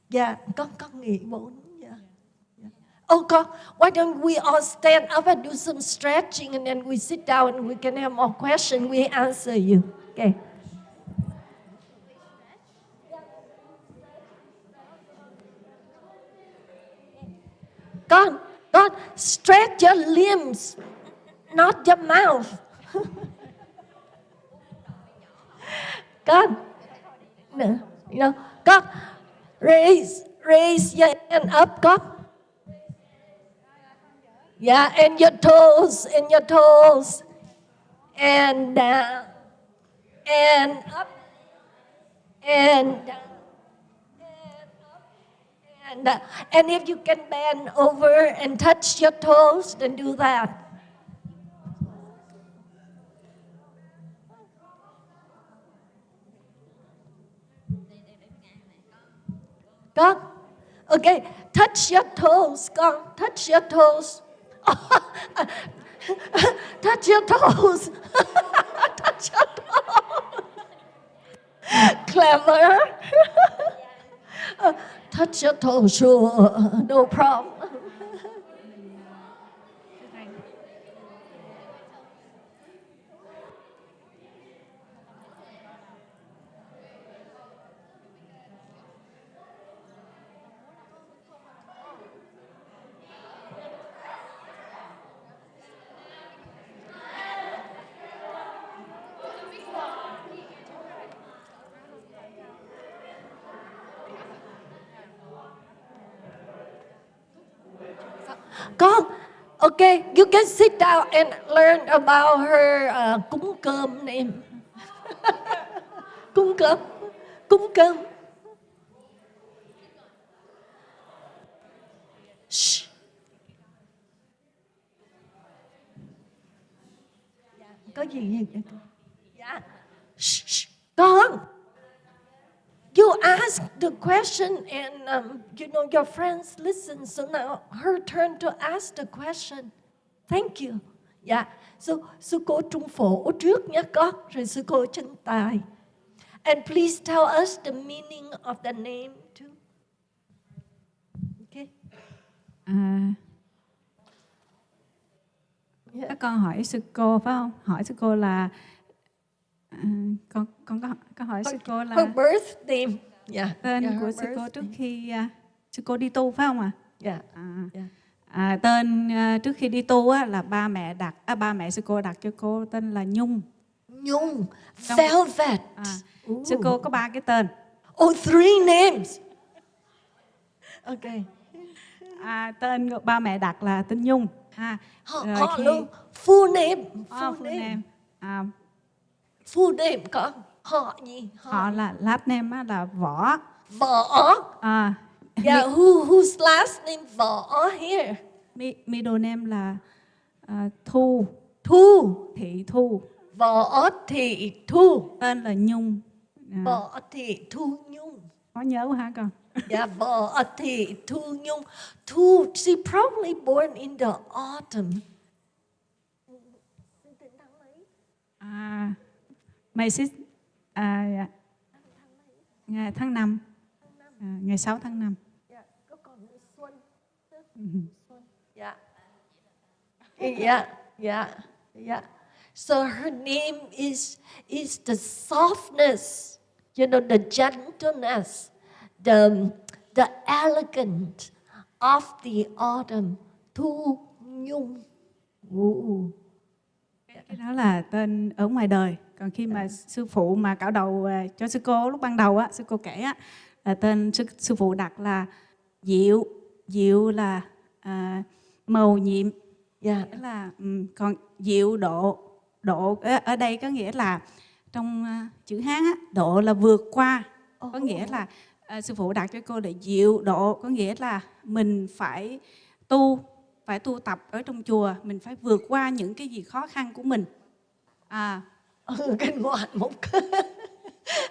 S2: Yeah, con nghĩ 4. Yeah. Oh, con, why don't we all stand up and do some stretching and then we sit down and we can have more questions. We answer you. Okay. Con, stretch your limbs, not your mouth. Con, no, you know, con, raise your hand up, con. Yeah, and your toes, and down, and up, and down. And if you can bend over and touch your toes, then do that. Con, okay, touch your toes, con, touch your toes. Touch your toes. Touch your toes. Clever. Touch your toes, sure, no problem. Con, okay, you can sit down and learn about her cúng cơm name. Cúng cơm. Shh. Có gì? Dạ. Shh. Con. You ask the question and, your friends listen. So now her turn to ask the question. Thank you. Yeah. So, sư cô trung phổ trước nhé con, rồi sư cô chân tài. And please tell us the meaning of the name too. Okay.
S1: Các con hỏi sư cô phải không? Hỏi sư cô là con có hỏi sư cô là
S2: her birth name. Yeah.
S1: Tên của sư cô trước khi sư cô đi tu phải không ạ?
S2: Yeah.
S1: Tên trước khi đi tu á, là ba mẹ sư cô đặt cho cô tên là Nhung.
S2: Velvet.
S1: Sư cô có 3 cái tên.
S2: Oh, 3 names. Okay.
S1: Tên của ba mẹ đặt là tên Nhung.
S2: Họ luôn. Full name. Full name con. Họ gì?
S1: Họ là last name là Võ.
S2: Yeah, whose last name Võ here?
S1: Middle name là Thu. Thị Thu.
S2: Võ Thị Thu.
S1: Tên là Nhung.
S2: Võ Thị Thu Nhung.
S1: Có nhớ quá hả con?
S2: Yeah, Võ Thị Thu Nhung. Thu, she probably born in the autumn.
S1: My sis, ngày tháng 5. Ngày 6 tháng 5.
S2: Có còn xuân. Yeah. So her name is the softness, the gentleness, the elegant of the autumn. Thu Nhung.
S1: Cái đó là tên ở ngoài đời. Còn khi mà sư phụ mà cạo đầu cho sư cô lúc ban đầu á, sư cô kể á, là tên sư phụ đặt là Diệu là màu nhiệm.
S2: Yeah.
S1: Đó là còn diệu độ ở đây có nghĩa là trong chữ Hán á, độ là vượt qua. Có nghĩa là sư phụ đặt cho cô là diệu độ, có nghĩa là mình phải tu tập ở trong chùa, mình phải vượt qua những cái gì khó khăn của mình.
S2: Cái ngoạn một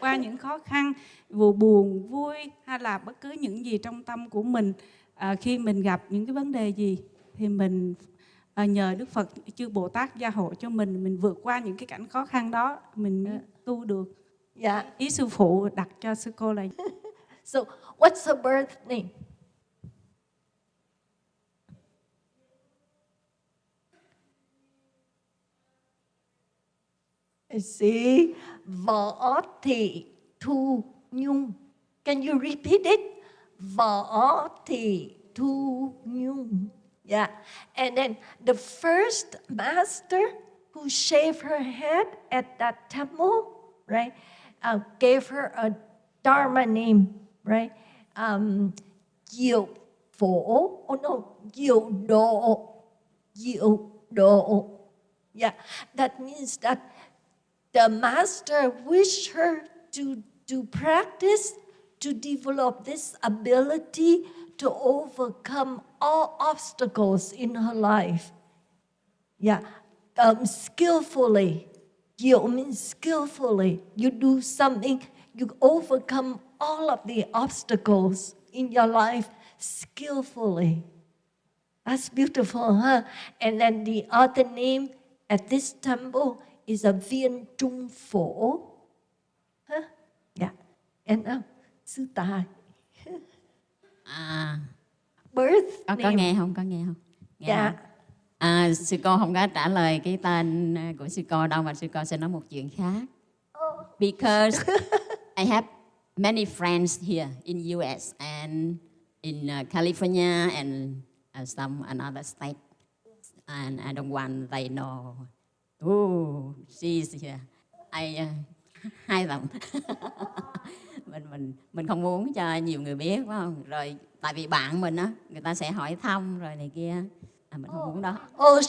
S1: qua những khó khăn, vừa buồn, vui hay là bất cứ những gì trong tâm của mình. Khi mình gặp những cái vấn đề gì thì mình nhờ Đức Phật, chư Bồ Tát gia hộ cho mình vượt qua những cái cảnh khó khăn đó, mình tu được.
S2: Yeah.
S1: Ý sư phụ đặt cho sư cô là
S2: So, what's her birth name? I see. Võ Thị Thu Nhung. Can you repeat it? Võ Thị Thu Nhung. Yeah. And then the first master who shaved her head at that temple, right, gave her a Dharma name, right? Diệu Phổ. Oh no, Diệu Độ. Diệu Độ. Yeah. That means that the master wished her to practice, to develop this ability to overcome all obstacles in her life. Yeah, skillfully. Diệu means skillfully. You do something, you overcome all of the obstacles in your life skillfully. That's beautiful, huh? And then the other name at this temple is a Viên Trung Phổ. Huh? Yeah. And Sư Tài. Birth
S3: Có
S2: name.
S3: nghe không? Có nghe không? Nghe
S2: Dạ.
S3: không? Sư cô không có trả lời cái tên của sư cô đâu, mà sư cô sẽ nói một chuyện khác. Because I have many friends here in US and in California and some another state, and I don't want they know. Oh, she's here. Hai giọng. mình không muốn cho nhiều người biết, phải không? Rồi tại vì bạn mình á, người ta sẽ hỏi thăm rồi này kia, mình không muốn đó.
S2: Oh,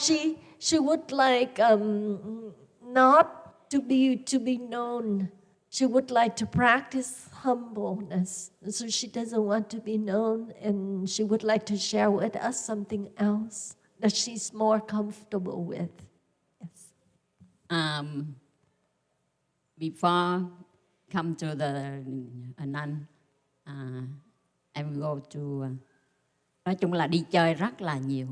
S2: she would like not to be known. She would like to practice humbleness, so she doesn't want to be known, and she would like to share with us something else that she's more comfortable with. Yes.
S3: Before come to the nun, I will go to, nói chung là đi chơi rất là nhiều.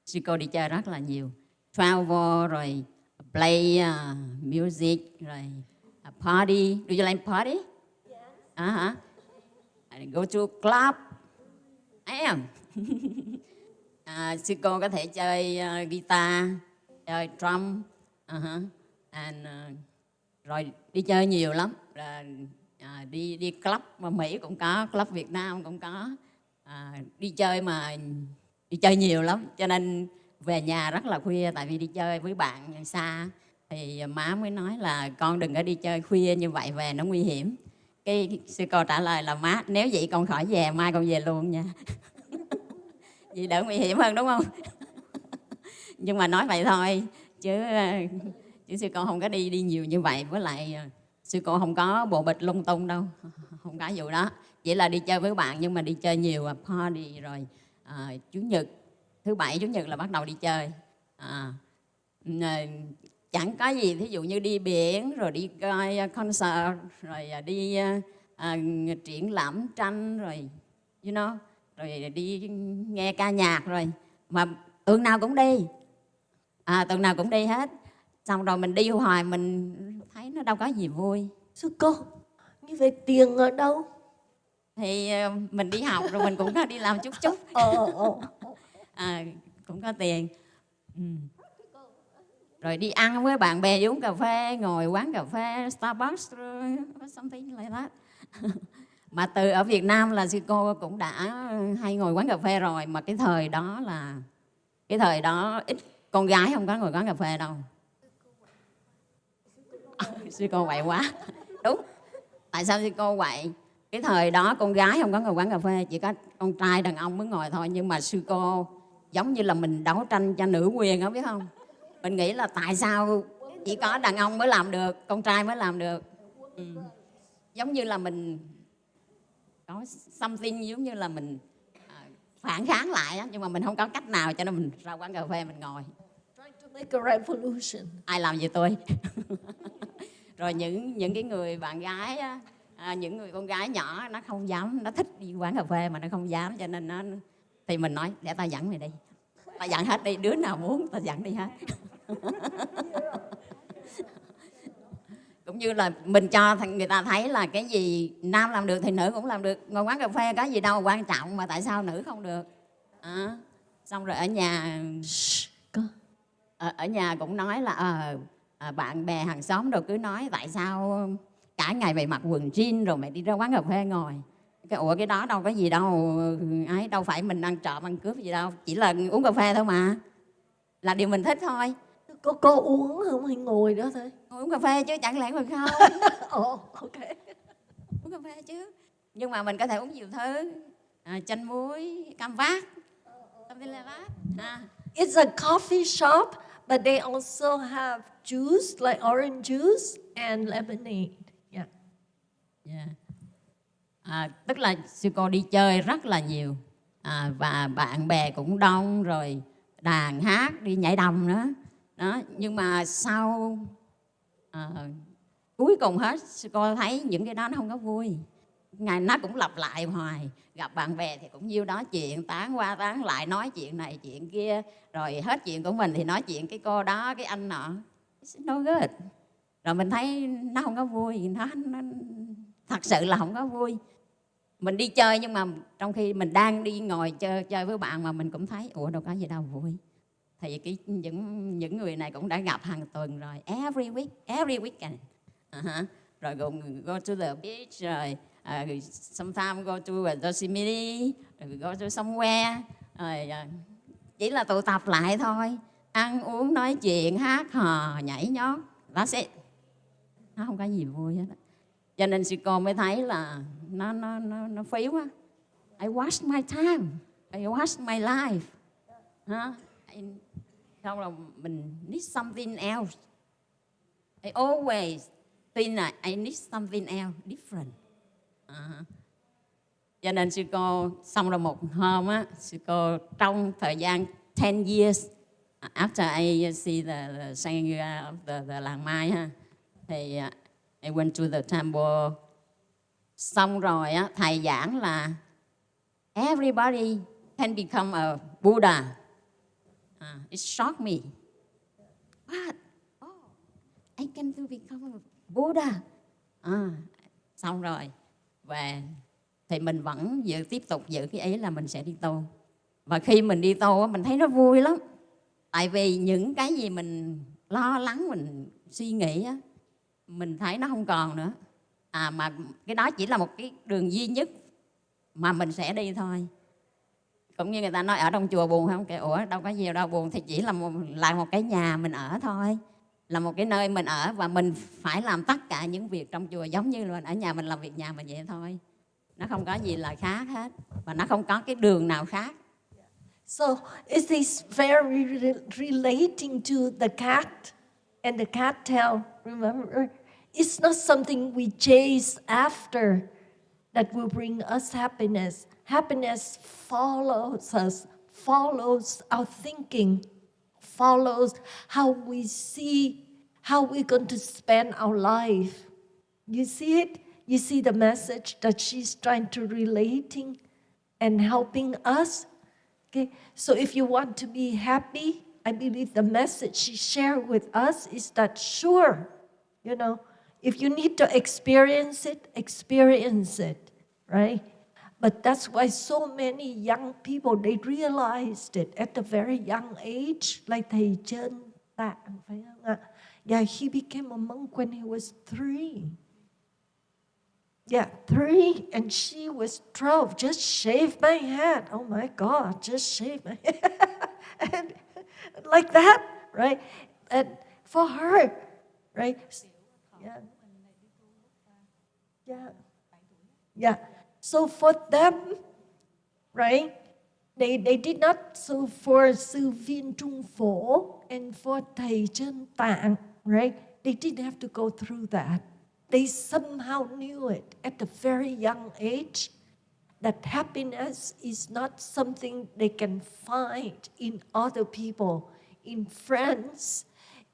S3: Sư cô đi chơi rất là nhiều. Travel rồi play music rồi party. Do you like party? Yes. I go to club. I am. Sư cô có thể chơi guitar, chơi drum, and rồi đi chơi nhiều lắm. Đi club mà Mỹ cũng có, club Việt Nam cũng có. Đi chơi nhiều lắm, cho nên về nhà rất là khuya, tại vì đi chơi với bạn xa. Thì má mới nói là con đừng có đi chơi khuya như vậy, về nó nguy hiểm. Cái sư cô trả lời là má, nếu vậy con khỏi về, mai con về luôn nha. Vì đỡ nguy hiểm hơn, đúng không? Nhưng mà nói vậy thôi, chứ sư cô không có đi nhiều như vậy. Với lại sư cô không có bộ bịch lung tung đâu, không có vụ đó. Chỉ là đi chơi với bạn, nhưng mà đi chơi nhiều, party rồi Chủ nhật, thứ bảy Chủ nhật là bắt đầu đi chơi. Chẳng có gì, thí dụ như đi biển, rồi đi coi concert, rồi đi triển lãm tranh, rồi you know, rồi đi nghe ca nhạc, rồi mà tuần nào cũng đi, tuần nào cũng đi hết. Xong rồi mình đi hoài mình thấy nó đâu có gì vui.
S2: Sư cô, như vậy tiền ở đâu?
S3: Thì mình đi học rồi mình cũng có đi làm chút. Cũng có tiền. Rồi đi ăn với bạn bè, uống cà phê, ngồi quán cà phê Starbucks, something like that. Mà từ ở Việt Nam là sư cô cũng đã hay ngồi quán cà phê rồi. Mà cái thời đó ít con gái không có ngồi quán cà phê đâu. Sư cô quậy quá. Đúng. Tại sao sư cô quậy? Cái thời đó con gái không có ngồi quán cà phê, chỉ có con trai đàn ông mới ngồi thôi. Nhưng mà sư cô giống như là mình đấu tranh cho nữ quyền đó, biết không? Mình nghĩ là tại sao chỉ có đàn ông mới làm được, con trai mới làm được. Giống như là mình có something, giống như là mình phản kháng lại á, nhưng mà mình không có cách nào, cho nên mình ra quán cà phê mình ngồi.
S2: Trying to make a revolution.
S3: Ai làm gì tôi? Rồi những cái người bạn gái á, những người con gái nhỏ nó không dám, nó thích đi quán cà phê mà nó không dám, cho nên nó thì mình nói để tao dẫn mày đi, tao dẫn hết đi, đứa nào muốn tao dẫn đi hết. Cũng như là mình cho người ta thấy là cái gì nam làm được thì nữ cũng làm được. Ngồi quán cà phê có gì đâu quan trọng mà tại sao nữ không được. Xong rồi ở nhà ở nhà cũng nói là bạn bè hàng xóm đâu cứ nói tại sao cả ngày mày mặc quần jean rồi mày đi ra quán cà phê ngồi. Cái đó đâu có gì đâu, ấy đâu phải mình ăn trộm ăn cướp gì đâu, chỉ là uống cà phê thôi mà, là điều mình thích thôi.
S2: Có uống không hay ngồi đó thôi?
S3: Uống cà phê chứ chẳng lẽ mình không?
S2: Ok.
S3: Uống cà phê chứ, nhưng mà mình có thể uống nhiều thứ, chanh muối, cam vác, something like that.
S2: It's a coffee shop, but they also have juice like orange juice and lemonade. Yeah.
S3: Tức là sư cô đi chơi rất là nhiều, và bạn bè cũng đông, rồi đàn hát, đi nhảy đầm nữa đó. Nhưng mà sau cuối cùng hết sư cô thấy những cái đó nó không có vui. Ngày nó cũng lặp lại hoài, gặp bạn bè thì cũng nhiêu đó chuyện, tán qua tán lại, nói chuyện này chuyện kia, rồi hết chuyện của mình thì nói chuyện cái cô đó cái anh nọ. It's no good. Rồi mình thấy nó không có vui, nó thật sự là không có vui. Mình đi chơi nhưng mà trong khi mình đang đi ngồi chơi với bạn mà mình cũng thấy đâu có gì đâu vui. Thì những người này cũng đã gặp hàng tuần rồi, every weekend. Rồi go to the beach, rồi sometimes go to Yosemite, rồi go to somewhere, rồi chỉ là tụ tập lại thôi, ăn uống nói chuyện hát hò nhảy nhót, that's it. Nó không có gì vui hết. Cho nên sư cô mới thấy là nó phí quá. I waste my time, I waste my life. Xong rồi mình need something else. I always think là I need something else different. Cho nên sư cô xong rồi một hôm á, sư cô trong thời gian 10 years after I see the saying of the làng Mai ha, thì I went to the temple. Xong rồi á, thầy giảng là everybody can become a Buddha. It shocked me. What? I can to become a Buddha. Xong rồi và thì mình vẫn tiếp tục giữ cái ý là mình sẽ đi tu. Và khi mình đi tu mình thấy nó vui lắm. Tại vì những cái gì mình lo lắng, mình suy nghĩ á, mình thấy nó không còn nữa. Mà cái đó chỉ là một cái đường duy nhất mà mình sẽ đi thôi. Cũng như người ta nói ở trong chùa buồn không? Đâu có gì đâu buồn, thì chỉ là một cái nhà mình ở thôi, là một cái nơi mình ở, và mình phải làm tất cả những việc trong chùa giống như là mình ở nhà mình làm việc nhà mình vậy thôi. Nó không có gì là khác hết, và nó không có cái đường nào khác.
S2: So is this very relating to the cat and the cat tail? Remember, it's not something we chase after that will bring us happiness. Happiness follows us, follows our thinking, follows how we see how we're going to spend our life. You see it? You see the message that she's trying to relating and helping us? Okay, so if you want to be happy, I believe the message she shared with us is that sure, if you need to experience it, right? But that's why so many young people, they realized it at a very young age, like thầy Trân Tạng, phải không ạ? Yeah, he became a monk when he was 3. Yeah, 3, and she was 12. Just shave my head. Oh my God, just shave my head. And like that, right? And for her, right? Yeah. So for them, right? They did not. So for Sư Viên Trung Phổ and for thầy Trân Tạng, right? They didn't have to go through that. They somehow knew it at a very young age that happiness is not something they can find in other people, in friends,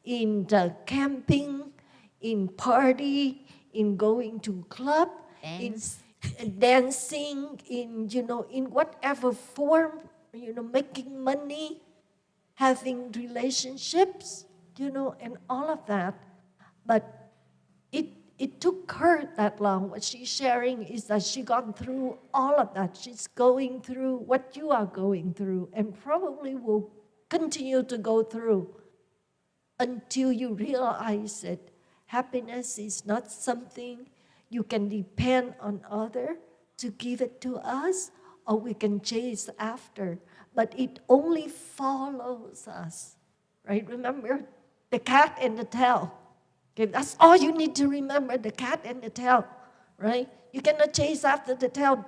S2: in the camping, in party, in going to club,
S3: Dance.
S2: in dancing, in, in whatever form, making money, having relationships, and all of that. But it took her that long. What she's sharing is that she gone through all of that. She's going through what you are going through and probably will continue to go through until you realize that happiness is not something you can depend on other to give it to us, or we can chase after. But it only follows us, right? Remember the cat and the tail. Okay, that's all you need to remember, the cat and the tail, right? You cannot chase after the tail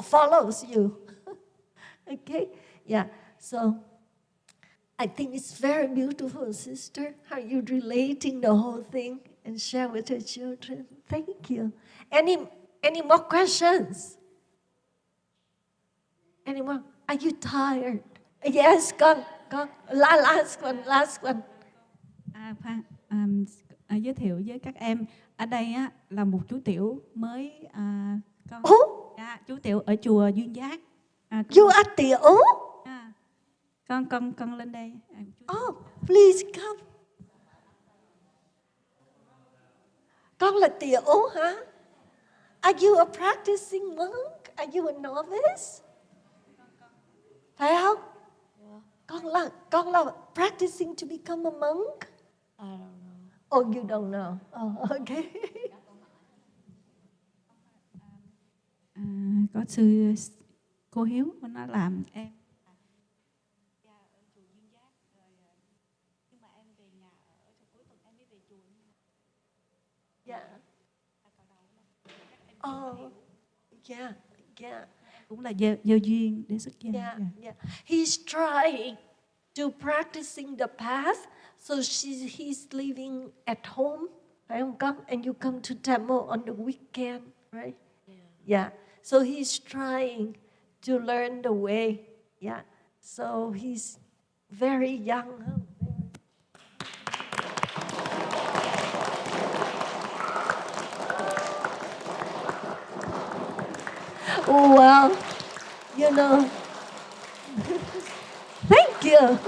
S2: follows you. Okay? Yeah, so I think it's very beautiful, sister, how you're relating the whole thing and share with your children. Thank you. Any more questions? Any more? Are you tired? Yes, con. Last one.
S1: Giới thiệu với các em, ở đây á, là một chú tiểu mới con. Dạ, chú tiểu ở chùa Duyên Giác.
S2: You are tiểu?
S1: Con lên đây.
S2: Oh, please come. Con là tiểu hả? Are you a practicing monk? Are you a novice? Phải không? Con là practicing to become a monk?
S6: I don't know.
S2: Oh, you don't know. Oh, okay.
S1: Có sư cô Hiếu nó làm em.
S2: Yeah. Oh, yeah.
S1: Cũng là gieo duyên để xuất gia.
S2: Yeah. He's trying to practicing the path, so he's living at home, phải không con? And you come to temple on the weekend, right? Yeah. So he's trying to learn the way. Yeah. So he's very young. Well, thank you.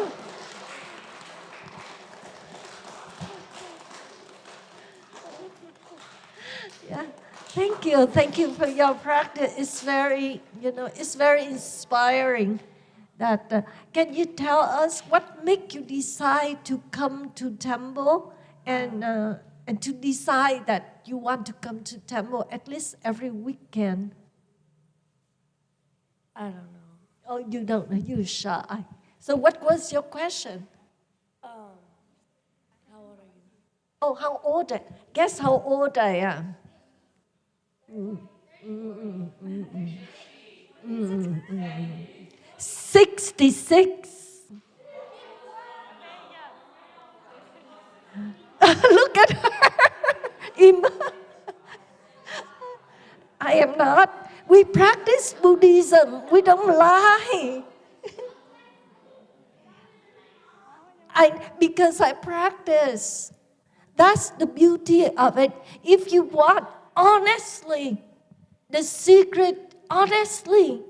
S2: Yeah, thank you for your practice. It's very, it's very inspiring. That can you tell us what made you decide to come to temple and to decide that you want to come to temple at least every weekend?
S6: I don't know.
S2: Oh, you don't know. You're shy. So what was your question?
S6: How old are you?
S2: Oh, how old? Guess how old I am. 66. Look at her. I am not. We practice Buddhism. We don't lie. Because I practice. That's the beauty of it. If you want honestly, the secret honestly,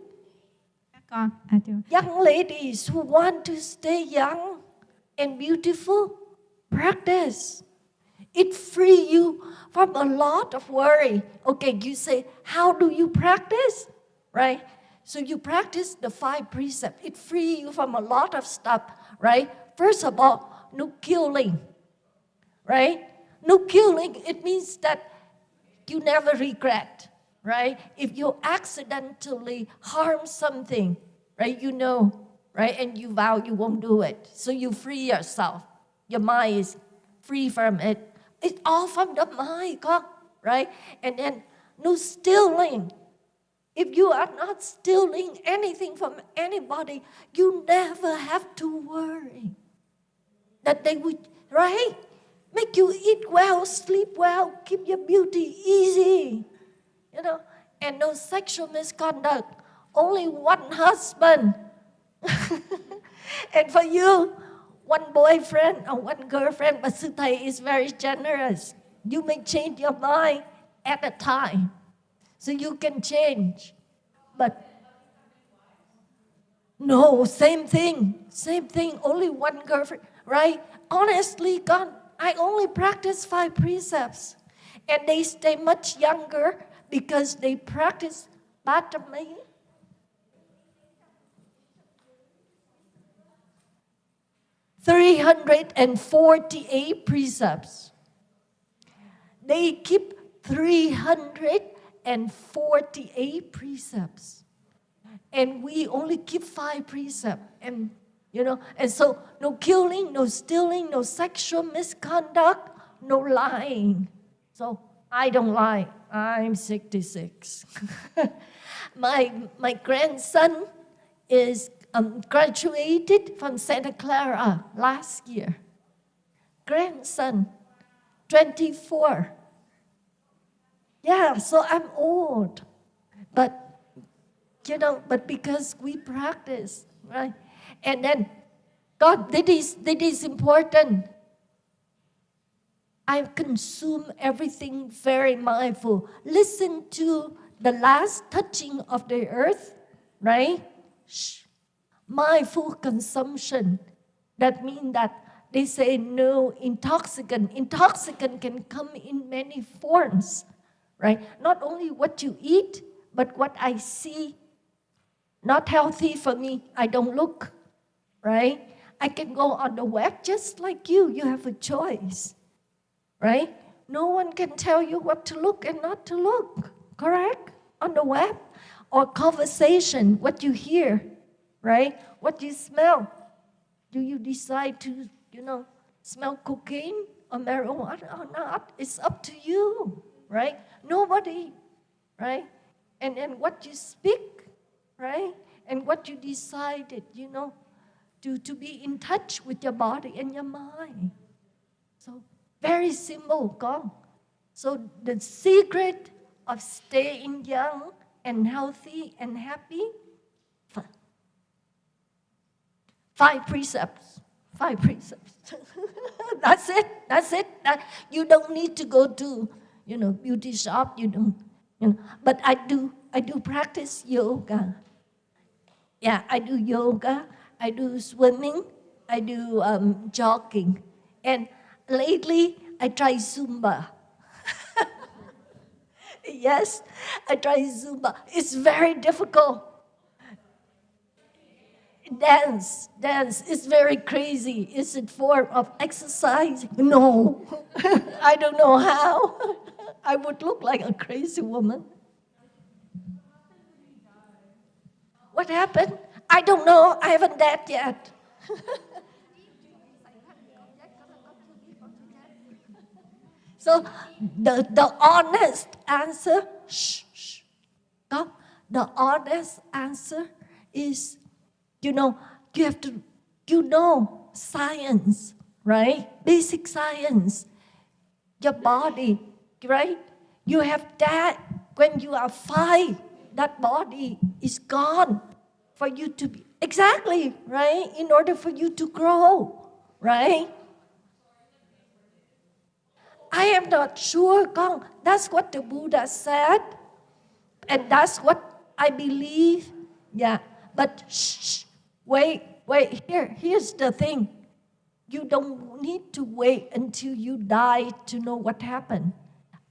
S2: young ladies who want to stay young and beautiful, practice. It frees you from a lot of worry. Okay, you say, how do you practice? Right? So you practice the 5 precepts. It frees you from a lot of stuff, right? First of all, no killing, right? No killing, it means that you never regret, right? If you accidentally harm something, right, right? And you vow you won't do it. So you free yourself. Your mind is free from it. It's all from the mind, right? And then no stealing. If you are not stealing anything from anybody, you never have to worry that they would, right? Make you eat well, sleep well, keep your beauty easy, and no sexual misconduct. Only one husband. And for you, one boyfriend or one girlfriend, but Sư Thầy is very generous. You may change your mind at a time. So you can change. But no, same thing, only one girlfriend, right? Honestly, God, I only practice 5 precepts. And they stay much younger because they practice Bhattamay. $348 precepts. They keep 348 precepts. And we only keep 5 precepts. And so no killing, no stealing, no sexual misconduct, no lying. So I don't lie. I'm 66. My grandson is graduated from Santa Clara last year. Grandson, 24. Yeah, so I'm old. But because we practice, right? And then, God, that is important. I consume everything very mindful. Listen to the last touching of the earth, right? Mindful consumption. That means that they say no intoxicant. Intoxicant can come in many forms, right? Not only what you eat, but what I see. Not healthy for me, I don't look, right? I can go on the web just like you. You have a choice, right? No one can tell you what to look and not to look, correct? On the web. Or conversation, what you hear, right? What you smell. Do you decide to, smell cocaine or marijuana or not? It's up to you, right? Nobody, right? And then what you speak, right? And what you decided, to be in touch with your body and your mind. So very simple, God. So the secret of staying young and healthy and happy, 5 precepts. 5 precepts. That's it. You don't need to go to, beauty shop. You don't, But I do practice yoga. Yeah, I do yoga. I do swimming. I do jogging. And lately, I try Zumba. Yes, I try Zumba. It's very difficult. Dance is very crazy. Is it form of exercise? No. I don't know how. I would look like a crazy woman. What happened? I don't know. I haven't died yet. So the honest answer, the honest answer is, you have to, science, right? Basic science. Your body, right? You have that when you are 5, that body is gone for you to be, exactly, right? In order for you to grow, right? I am not sure, Kong. That's what the Buddha said. And that's what I believe. Yeah. But wait. Here's the thing. You don't need to wait until you die to know what happened.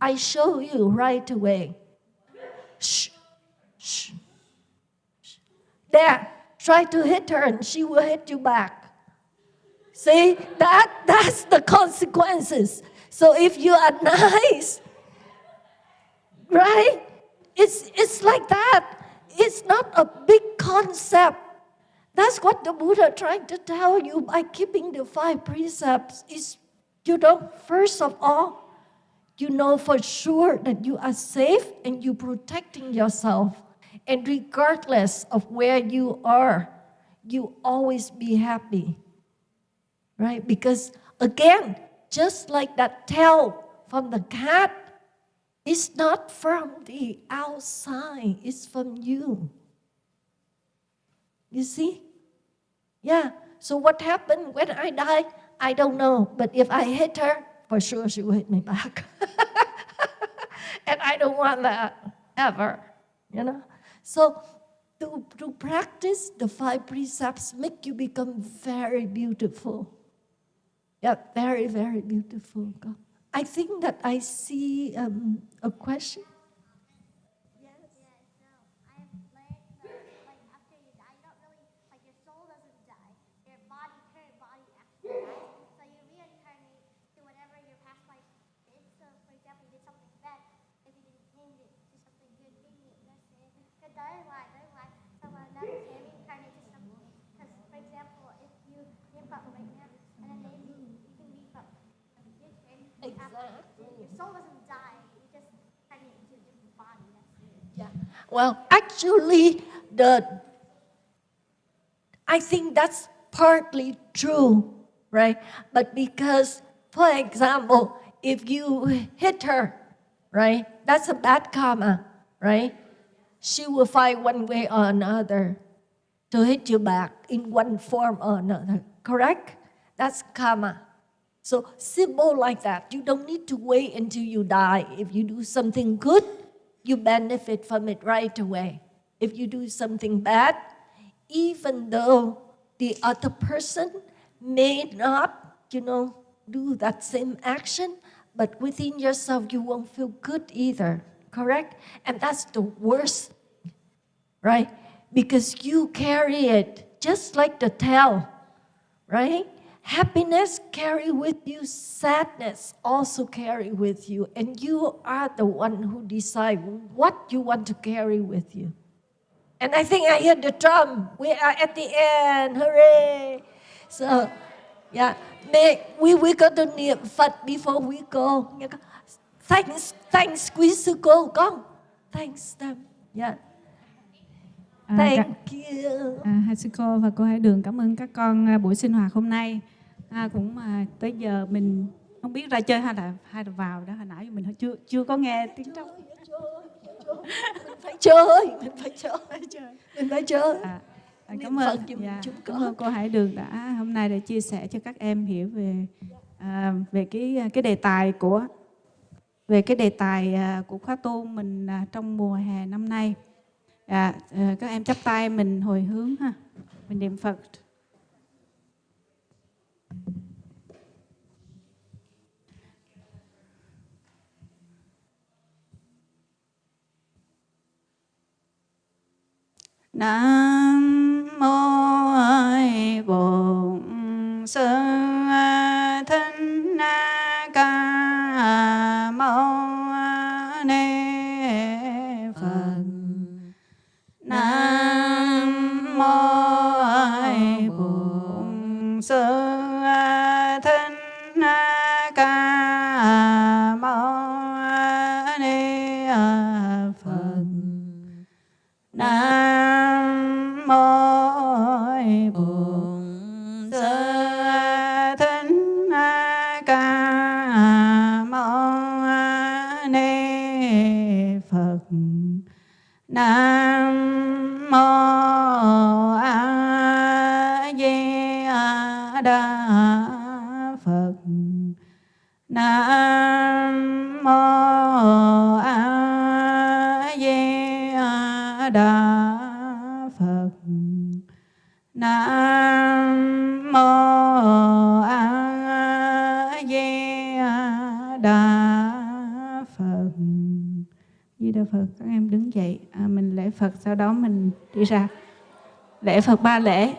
S2: I show you right away. Shh. There. Try to hit her and she will hit you back. See? That's the consequences. So if you are nice, right? It's like that. It's not a big concept. That's what the Buddha tried to tell you by keeping the 5 precepts. Is, first of all, you know for sure that you are safe and you're protecting yourself. And regardless of where you are, you always be happy. Right? Because again, just like that tail from the cat, it's not from the outside, it's from you. You see? Yeah. So what happened when I die? I don't know. But if I hit her, for sure she will hit me back. And I don't want that ever, you know. So to practice the 5 precepts make you become very beautiful. Yeah, very, very beautiful. I think that I see a question.
S5: Yeah, so I have learned that, like, after you die, you don't really, like, your soul doesn't die. Your body, current body actually dies. So you reincarnate to whatever your past life did. So, for example, you did something bad. If you didn't change it to something good, maybe that's it. Because đời lại, someone else can reincarnate to something. Because, for example, if you give up right now, and then maybe you can be up in the future.
S2: Exactly.
S5: Your soul doesn't die. You just reincarnate into a different body. That's it.
S2: Yeah. Well, actually, I think that's partly true, right? But because, for example, if you hit her, right, that's a bad karma, right? She will find one way or another to hit you back in one form or another, correct? That's karma. So simple like that. You don't need to wait until you die. If you do something good, you benefit from it right away. If you do something bad, even though the other person may not, do that same action, but within yourself you won't feel good either, correct? And that's the worst, right? Because you carry it just like the tail, right? Happiness carry with you, sadness also carry with you, and you are the one who decide what you want to carry with you. And I think I hear the drum. We are at the end. Hooray! So, yeah, we got to niệm Phật before we go. Thanks, Quý Sư cô. Go. Thanks them. Yeah. Thank you.
S1: Hai sư cô và cô Hải Đường cảm ơn các con buổi sinh hoạt hôm nay. Cũng tới giờ mình không biết ra chơi hay là vào đó, hồi nãy mình chưa có nghe tiếng trống.
S2: Mình phải chơi.
S1: Cảm ơn cô Hải Đường hôm nay đã chia sẻ cho các em hiểu về cái đề tài của khóa tu mình trong mùa hè năm nay. Các em chắp tay mình hồi hướng ha, mình niệm Phật. Nam mô Bổn Sư Thích Ca Mâu Ni Phật. Nam mô Bổn Sư Thích Ca Mâu Ni Phật. Nam mô Bổn Sư Thích Ca Mâu Ni Phật. Nam mô A Di Đà Phật. Nam mô A Di Đà Phật. Nam mô A Di Đà Phật. Di Đà Phật. Các em đứng dậy, mình lễ Phật, sau đó mình đi ra lễ Phật 3 lễ.